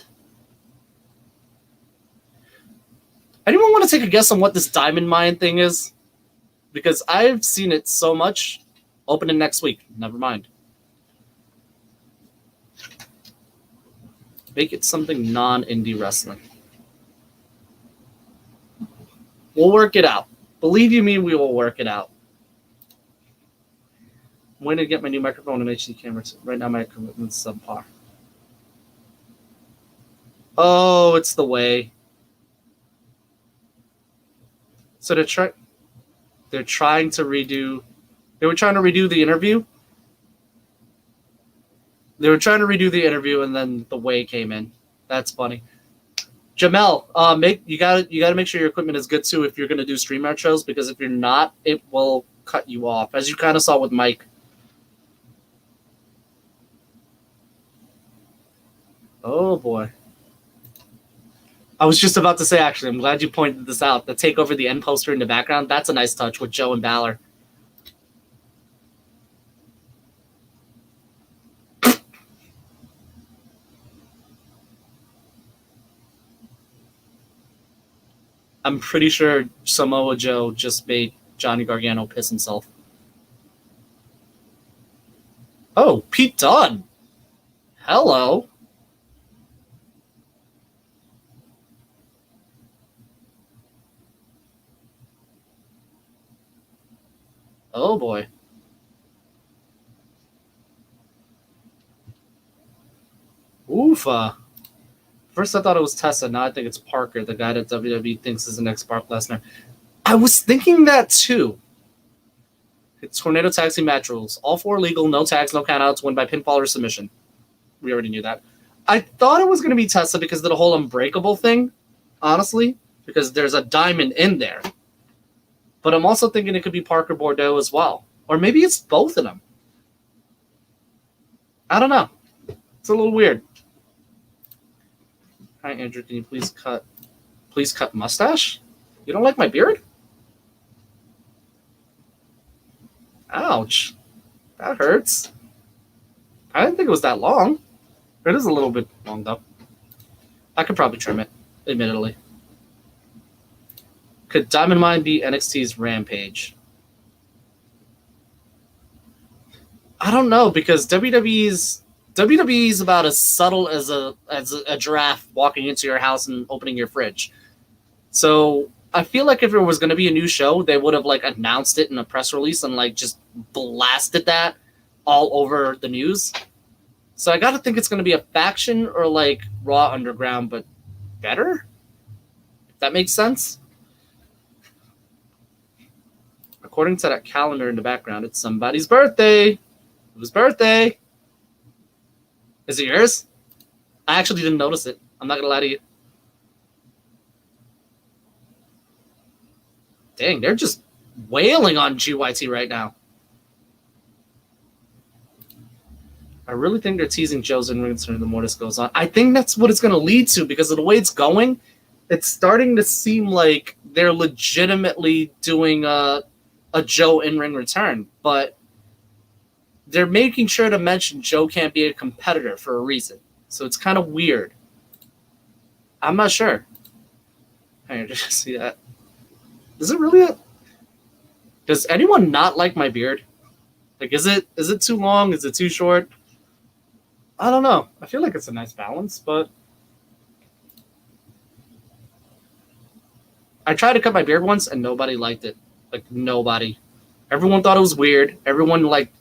Anyone want to take a guess on what this Diamond Mine thing is? Because I've seen it so much. Opening next week. Never mind. Make it something non-indie wrestling. We'll work it out. Believe you me, we will work it out. I'm waiting to get my new microphone and HD camera. Right now my equipment's subpar. Oh, it's the way. So they're trying to redo. They were trying to redo the interview. They were trying to redo the interview, and then the way came in. That's funny. Jamel, you gotta make sure your equipment is good too if you're gonna do StreamYard shows, because if you're not, it will cut you off, as you kind of saw with Mike. Oh boy. I was just about to say, actually, I'm glad you pointed this out. The takeover, the end poster in the background, that's a nice touch with Joe and Balor. I'm pretty sure Samoa Joe just made Johnny Gargano piss himself. Oh, Pete Dunne. Hello. Oh boy. Oofa. First I thought it was Tessa, now I think it's Parker, the guy that WWE thinks is the next Brock Lesnar. I was thinking that too. It's Tornado Tag Team match rules. All four legal, no tags, no countouts, win by pinfall or submission. We already knew that. I thought it was going to be Tessa because of the whole Unbreakable thing, honestly, because there's a diamond in there. But I'm also thinking it could be Parker Bordeaux as well. Or maybe it's both of them. I don't know. It's a little weird. Hi, Andrew. Can you please cut mustache? You don't like my beard? Ouch. That hurts. I didn't think it was that long. It is a little bit long, though. I could probably trim it, admittedly. Could Diamond Mine be NXT's Rampage? I don't know, because WWE's about as subtle as a giraffe walking into your house and opening your fridge. So I feel like if it was going to be a new show, they would have like announced it in a press release and like just blasted that all over the news. So I got to think it's going to be a faction or like Raw Underground, but better? If that makes sense? According to that calendar in the background, it's somebody's birthday. Whose birthday? Is it yours? I actually didn't notice it. I'm not going to lie to you. Dang, they're just wailing on GYT right now. I really think they're teasing Joe's in ring the more this goes on. I think that's what it's going to lead to because of the way it's going. It's starting to seem like they're legitimately doing a Joe in-ring return, but they're making sure to mention Joe can't be a competitor for a reason. So it's kind of weird. I'm not sure. Hang on, just see that. Is it really Does anyone not like my beard? Like, is it too long? Is it too short? I don't know. I feel like it's a nice balance, but I tried to cut my beard once and nobody liked it. Like, nobody. Everyone thought it was weird. Everyone, like,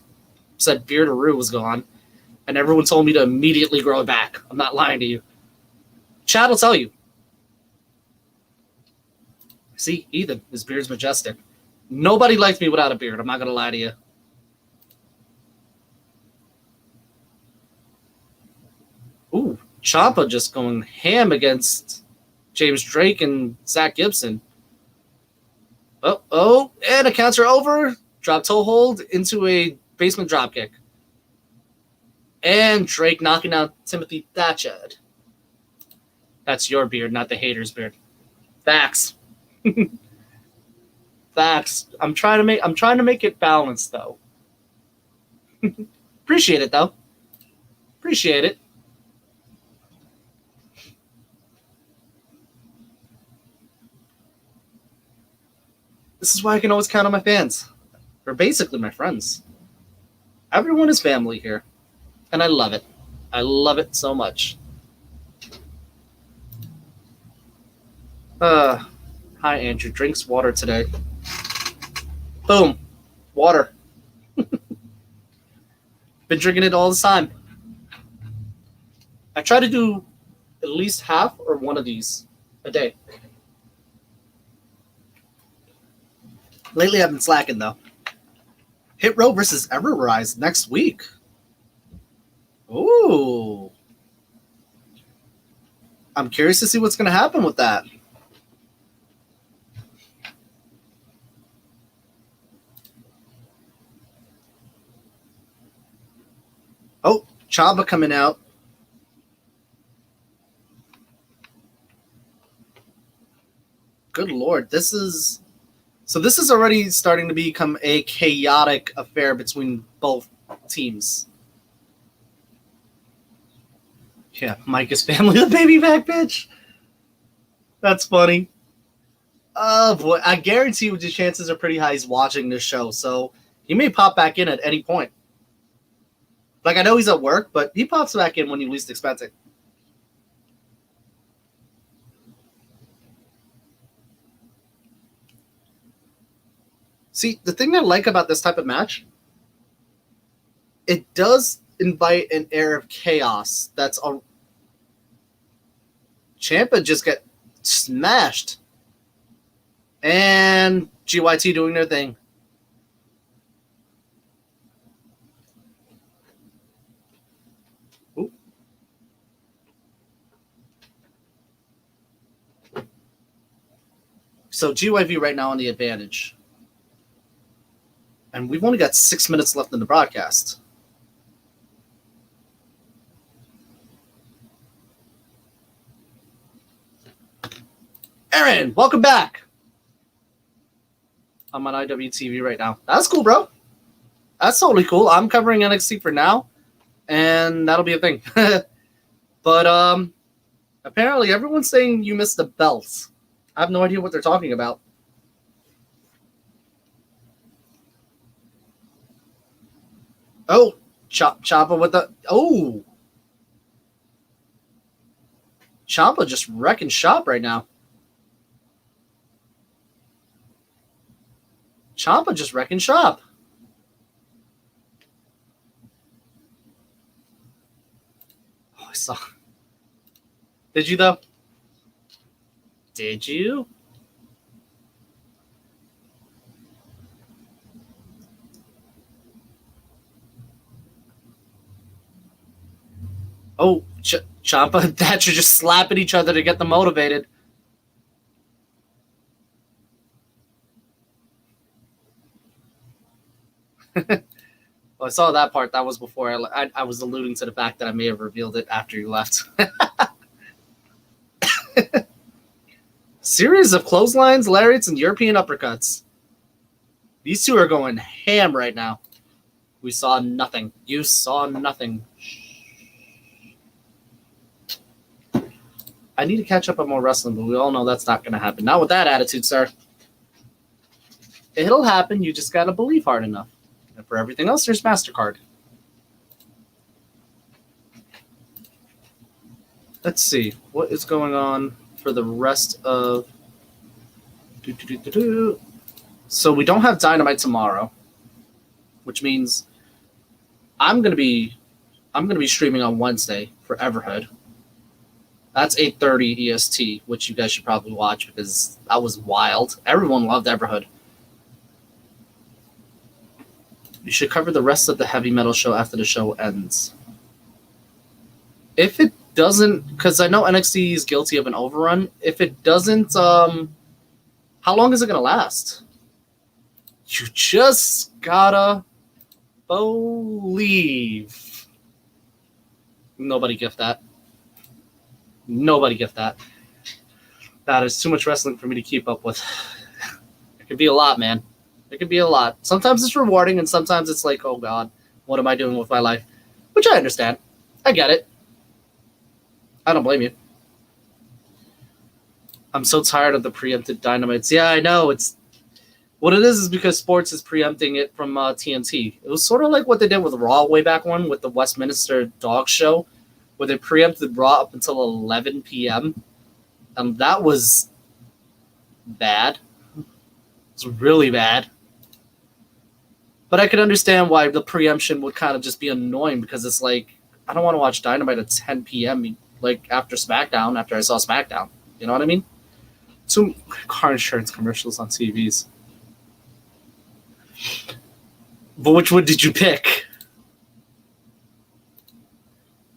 said beardaroo was gone. And everyone told me to immediately grow it back. I'm not lying to you. Chad will tell you. See, Ethan, his beard's majestic. Nobody liked me without a beard. I'm not going to lie to you. Ooh, Ciampa just going ham against James Drake and Zach Gibson. Oh, and accounts are over. Drop toe hold into a basement dropkick. And Drake knocking out Timothy Thatcher. That's your beard, not the hater's beard. Facts. Facts. I'm trying to make it balanced though. Appreciate it though. Appreciate it. This is why I can always count on my fans. They're basically my friends. Everyone is family here. And I love it. I love it so much. Hi, Andrew. Drinks water today. Boom. Water. Been drinking it all the time. I try to do at least half or one of these a day. Lately, I've been slacking, though. Hit Row versus Everrise next week. Ooh. I'm curious to see what's going to happen with that. Oh, Ciampa coming out. Good Lord. This is already starting to become a chaotic affair between both teams. Yeah, Mike is family, the baby back bitch. That's funny. Oh boy, I guarantee you the chances are pretty high he's watching this show, so he may pop back in at any point. Like, I know he's at work, but he pops back in when you least expect it. See, the thing I like about this type of match, it does invite an air of chaos. That's a Ciampa just get smashed, and GYT doing their thing. Ooh. So GYV right now on the advantage. And we've only got 6 minutes left in the broadcast. Aaron, welcome back. I'm on IWTV right now. That's cool, bro. That's totally cool. I'm covering NXT for now, and that'll be a thing. But apparently everyone's saying you missed the belts. I have no idea what they're talking about. Oh, Ciampa with the... Oh! Ciampa just wrecking shop right now. Ciampa just wrecking shop. saw. Did you though? Did you? Oh, Ciampa and Thatcher just slapping each other to get them motivated. Well, I saw that part. That was before I was alluding to the fact that I may have revealed it after you left. Series of clotheslines, lariats, and European uppercuts. These two are going ham right now. We saw nothing. You saw nothing. I need to catch up on more wrestling, but we all know that's not going to happen. Not with that attitude, sir. It'll happen. You just got to believe hard enough. And for everything else, there's MasterCard. Let's see. What is going on for the rest of... So we don't have Dynamite tomorrow, which means I'm gonna be streaming on Wednesday for Everhood. That's 8:30 EST, which you guys should probably watch because that was wild. Everyone loved Everhood. You should cover the rest of the heavy metal show after the show ends. If it doesn't, because I know NXT is guilty of an overrun. If it doesn't, how long is it gonna last? You just gotta believe. Nobody gift that. Nobody gift that. That is too much wrestling for me to keep up with. It could be a lot, man. It could be a lot. Sometimes it's rewarding, and sometimes it's like, oh God, what am I doing with my life? Which I understand. I get it. I don't blame you. I'm so tired of the preempted Dynamites. Yeah, I know. It's what it is because sports is preempting it from TNT. It was sort of like what they did with Raw way back when with the Westminster Dog Show, where they preempted Raw up until 11 p.m. And that was bad. It was really bad. But I could understand why the preemption would kind of just be annoying because it's like, I don't want to watch Dynamite at 10 p.m. like after SmackDown, after I saw SmackDown. You know what I mean? Two car insurance commercials on TVs. But which one did you pick?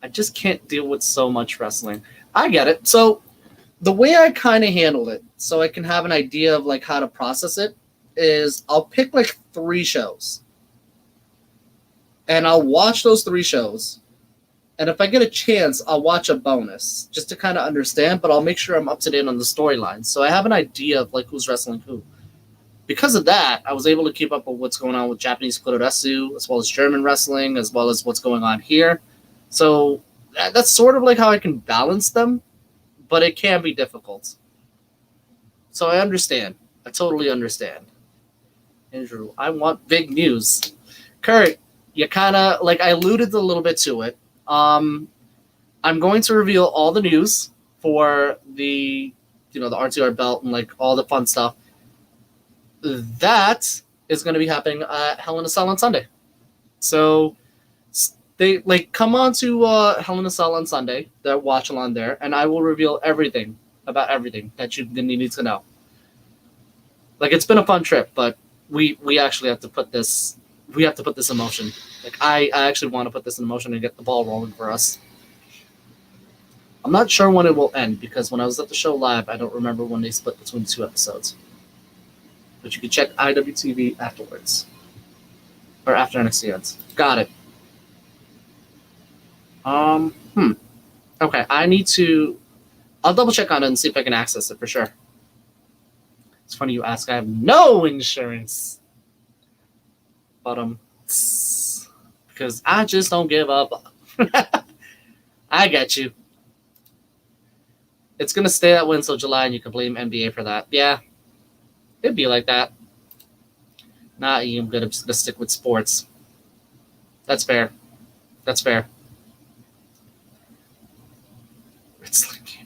I just can't deal with so much wrestling. I get it. So the way I kind of handle it, so I can have an idea of like how to process it, is I'll pick like 3 shows. And I'll watch those 3 shows. And if I get a chance, I'll watch a bonus just to kind of understand, but I'll make sure I'm up to date on the storyline. So I have an idea of like who's wrestling who. Because of that, I was able to keep up with what's going on with Japanese Puroresu, as well as German wrestling, as well as what's going on here. So that's sort of like how I can balance them, but it can be difficult. So I understand. I totally understand. Andrew, I want big news. Kurt, you kind of, like I alluded a little bit to it. I'm going to reveal all the news for the, the RTR belt and like all the fun stuff. That is going to be happening at Hell in a Cell on Sunday. So they like come on to Hell in a Cell on Sunday, the watch along there, and I will reveal everything about everything that you need to know. Like it's been a fun trip, but we actually have to put this. We have to put this in motion. Like I actually want to put this in motion and get the ball rolling for us. I'm not sure when it will end because when I was at the show live, I don't remember when they split between 2 episodes. But you can check IWTV afterwards. Or after NXT ends. Got it. Okay, I'll double check on it and see if I can access it for sure. It's funny you ask. I have no insurance. But because I just don't give up. I get you. It's gonna stay that way until July, and you can blame NBA for that. Yeah, it'd be like that. Nah, I'm just gonna stick with sports. That's fair. That's fair. It's like,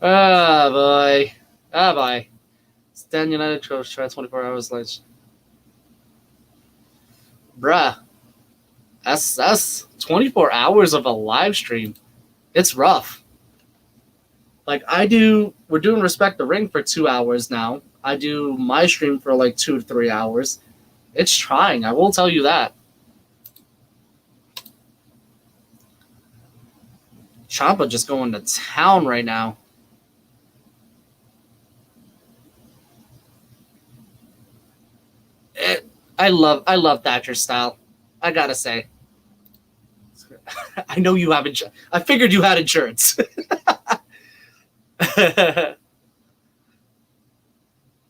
ah boy, boy. Stan United coach tried 24 hours late. Bruh, That's 24 hours of a live stream. It's rough. Like we're doing Respect the Ring for 2 hours now. I do my stream for like 2 to 3 hours. It's trying, I will tell you that. Ciampa just going to town right now. I love Thatcher's style. I gotta say. I know you have insurance. I figured you had insurance.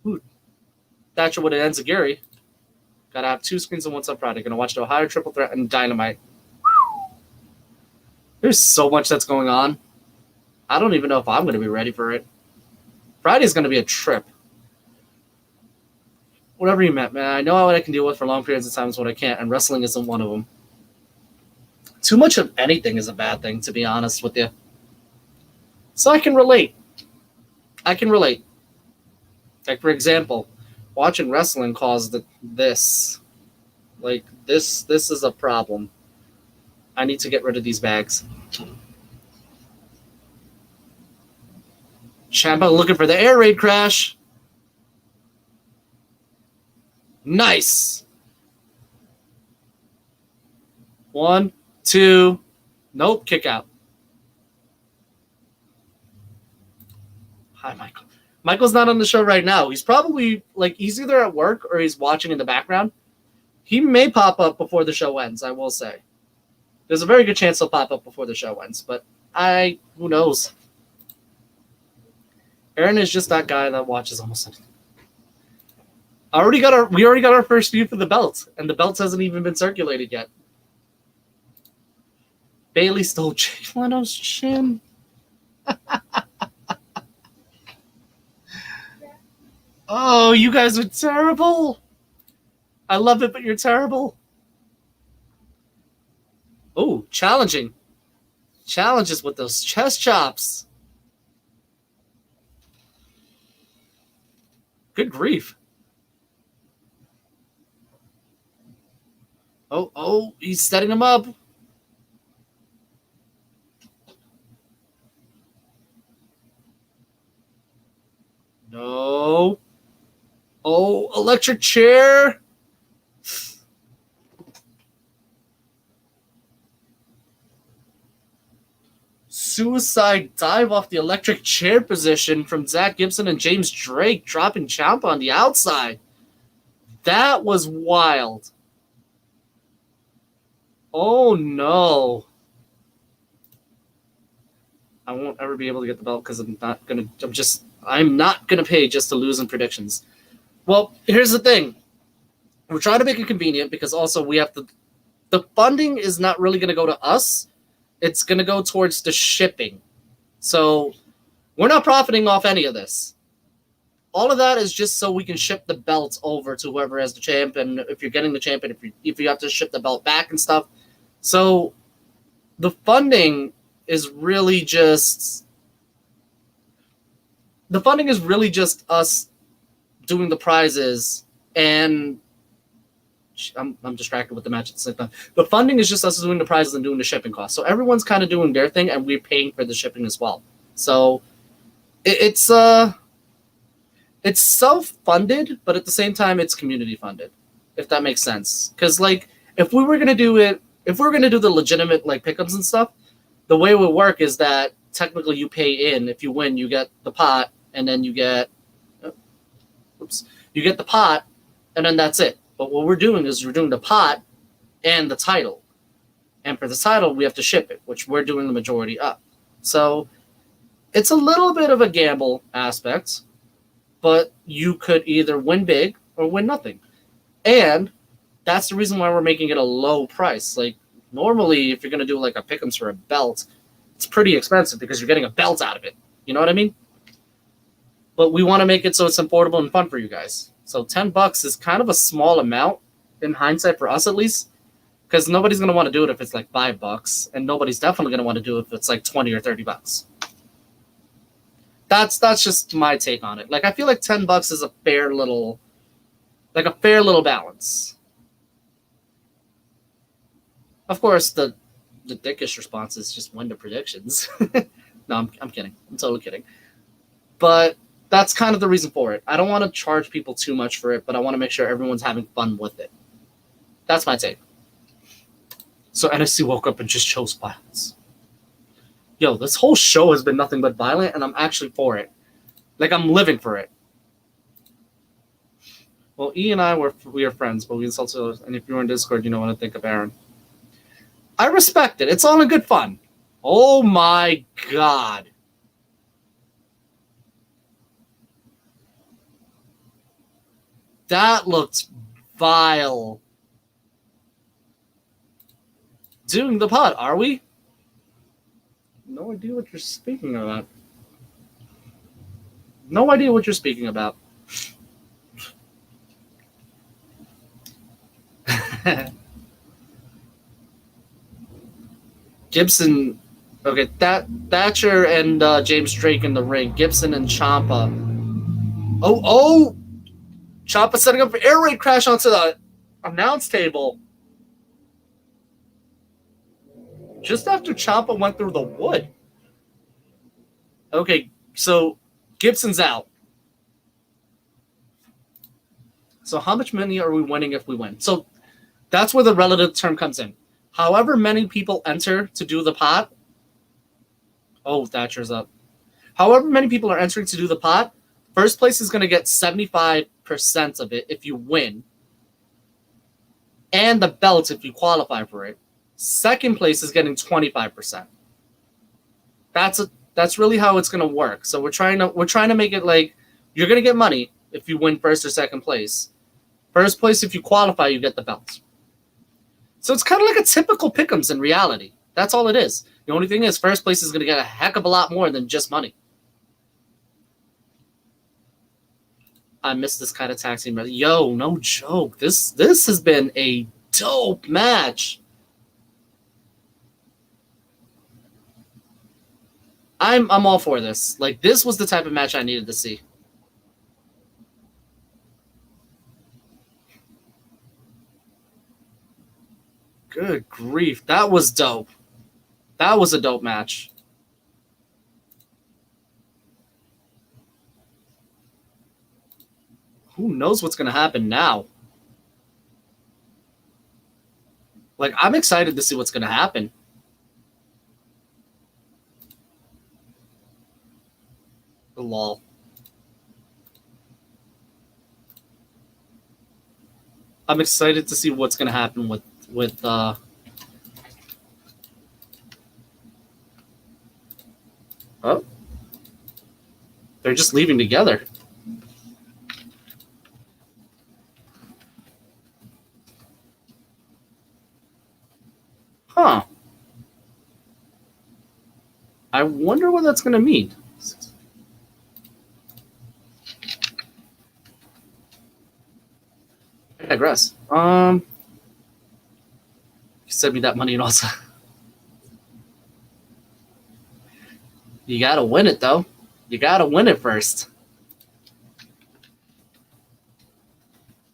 Ooh. Thatcher with an Enziguri. Gotta have 2 screens on one sub Friday. Gonna watch the Ohio Triple Threat and Dynamite. There's so much that's going on. I don't even know if I'm gonna be ready for it. Friday's gonna be a trip. Whatever you meant, man. I know what I can deal with for long periods of time is what I can't, and wrestling isn't one of them. Too much of anything is a bad thing, to be honest with you. So I can relate. Like, for example, watching wrestling caused this. Like, this is a problem. I need to get rid of these bags. Ciampa looking for the air raid crash. Nice. 1, 2. Nope, kick out. Hi, Michael. Michael's not on the show right now. He's probably, he's either at work or he's watching in the background. He may pop up before the show ends, I will say. There's a very good chance he'll pop up before the show ends, but who knows? Aaron is just that guy that watches almost anything. We already got our first view for the belt, and the belt hasn't even been circulated yet. Bailey stole Jay Leno's chin. Oh, you guys are terrible. I love it, but you're terrible. Oh, challenging. Challenges with those chest chops. Good grief. Oh, he's setting him up. No. Oh, electric chair. Suicide dive off the electric chair position from Zach Gibson and James Drake, dropping Ciampa on the outside. That was wild. Oh, no. I won't ever be able to get the belt because I'm not going to pay just to lose in predictions. Well, here's the thing. We're trying to make it convenient because also we have to, the funding is not really going to go to us. It's going to go towards the shipping. So we're not profiting off any of this. All of that is just so we can ship the belts over to whoever has the champ. And if you're getting the champ, and if you have to ship the belt back and stuff. So the funding is really just us doing the prizes, and I'm distracted with the match at the same time. The funding is just us doing the prizes and doing the shipping costs. So everyone's kind of doing their thing, and we're paying for the shipping as well. So it's self-funded, but at the same time, it's community funded, if that makes sense. Because if we were gonna do the legitimate pickups and stuff, the way it would work is that technically you pay in. If you win, you get the pot, and then you get the pot, and then that's it. But what we're doing is we're doing the pot and the title. And for the title, we have to ship it, which we're doing the majority of. So it's a little bit of a gamble aspect, but you could either win big or win nothing. And that's the reason why we're making it a low price. Normally, if you're going to do a pick'ems for a belt, it's pretty expensive because you're getting a belt out of it. You know what I mean? But we want to make it so it's affordable and fun for you guys. So $10 is kind of a small amount in hindsight for us, at least, because nobody's going to want to do it if it's $5, and nobody's definitely going to want to do it if it's $20 or $30. That's just my take on it. I feel like $10 is a fair little balance. Of course, the dickish response is just win the predictions. No, I'm kidding. I'm totally kidding. But that's kind of the reason for it. I don't want to charge people too much for it, but I want to make sure everyone's having fun with it. That's my take. So NXT woke up and just chose violence. Yo, this whole show has been nothing but violent, and I'm actually for it. Like, I'm living for it. Well, E and I, we are friends, but we insulted, and if you're in Discord, you know what I think of Aaron. I respect it. It's all in good fun. Oh my god. That looks vile. Doing the pod, are we? No idea what you're speaking about. No idea what you're speaking about. Gibson, okay, Thatcher and James Drake in the ring. Gibson and Ciampa. Oh! Ciampa setting up for air raid crash onto the announce table. Just after Ciampa went through the wood. Okay, so Gibson's out. So how much money are we winning if we win? So that's where the relative term comes in. However many people enter to do the pot. Oh, Thatcher's up. However many people are entering to do the pot, first place is going to get 75% of it if you win. And the belt if you qualify for it. Second place is getting 25%. That's really how it's going to work. So we're trying to make it like you're going to get money if you win first or second place. First place, if you qualify, you get the belt. So it's kind of like a typical pick'ems in reality. That's all it is. The only thing is, first place is going to get a heck of a lot more than just money. I miss this kind of tag team. Yo, no joke. This has been a dope match. I'm all for this. Like, this was the type of match I needed to see. Good grief. That was dope. That was a dope match. Who knows what's going to happen now? Like, I'm excited to see what's going to happen. Lol. I'm excited to see what's going to happen with oh, they're just leaving together. Huh. I wonder what that's going to mean. I digress. Send me that money and also. You gotta win it though. You gotta win it first.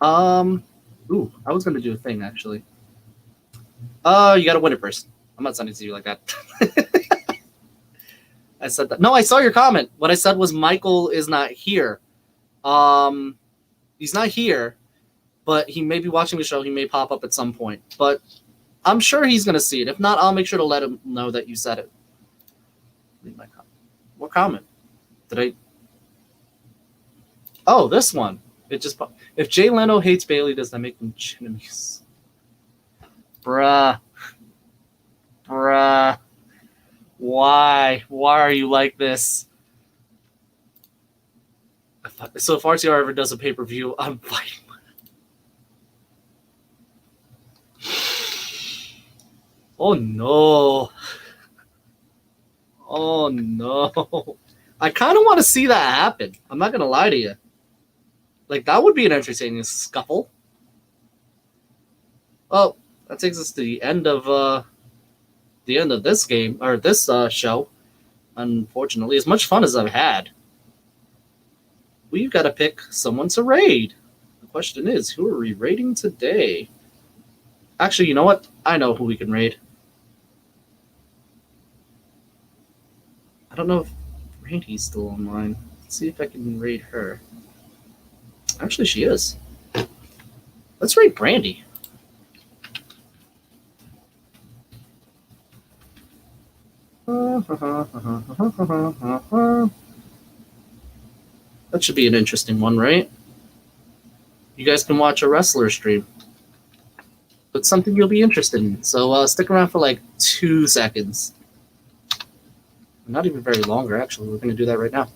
Ooh, I was gonna do a thing actually. You gotta win it first. I'm not sending it to you like that. I said that. No, I saw your comment. What I said was Michael is not here. He's not here, but he may be watching the show. He may pop up at some point, but I'm sure he's going to see it. If not, I'll make sure to let him know that you said it. Leave my comment. What comment? Did I? Oh, this one. It just. If Jay Leno hates Bailey, does that make them enemies? Bruh. Why? Why are you like this? So if RTR ever does a pay-per-view, I'm fighting. Oh no. Oh no. I kind of want to see that happen. I'm not going to lie to you. Like, that would be an entertaining scuffle. Well, that takes us to the end of this game, or this show. Unfortunately, as much fun as I've had, we've got to pick someone to raid. The question is, who are we raiding today? Actually, you know what? I know who we can raid. I don't know if Randy's still online. Let's see if I can raid her. Actually, she is. Let's raid Brandy. That should be an interesting one, right? You guys can watch a wrestler stream. It's something you'll be interested in. So stick around for like 2 seconds. Not even very longer, actually. We're going to do that right now.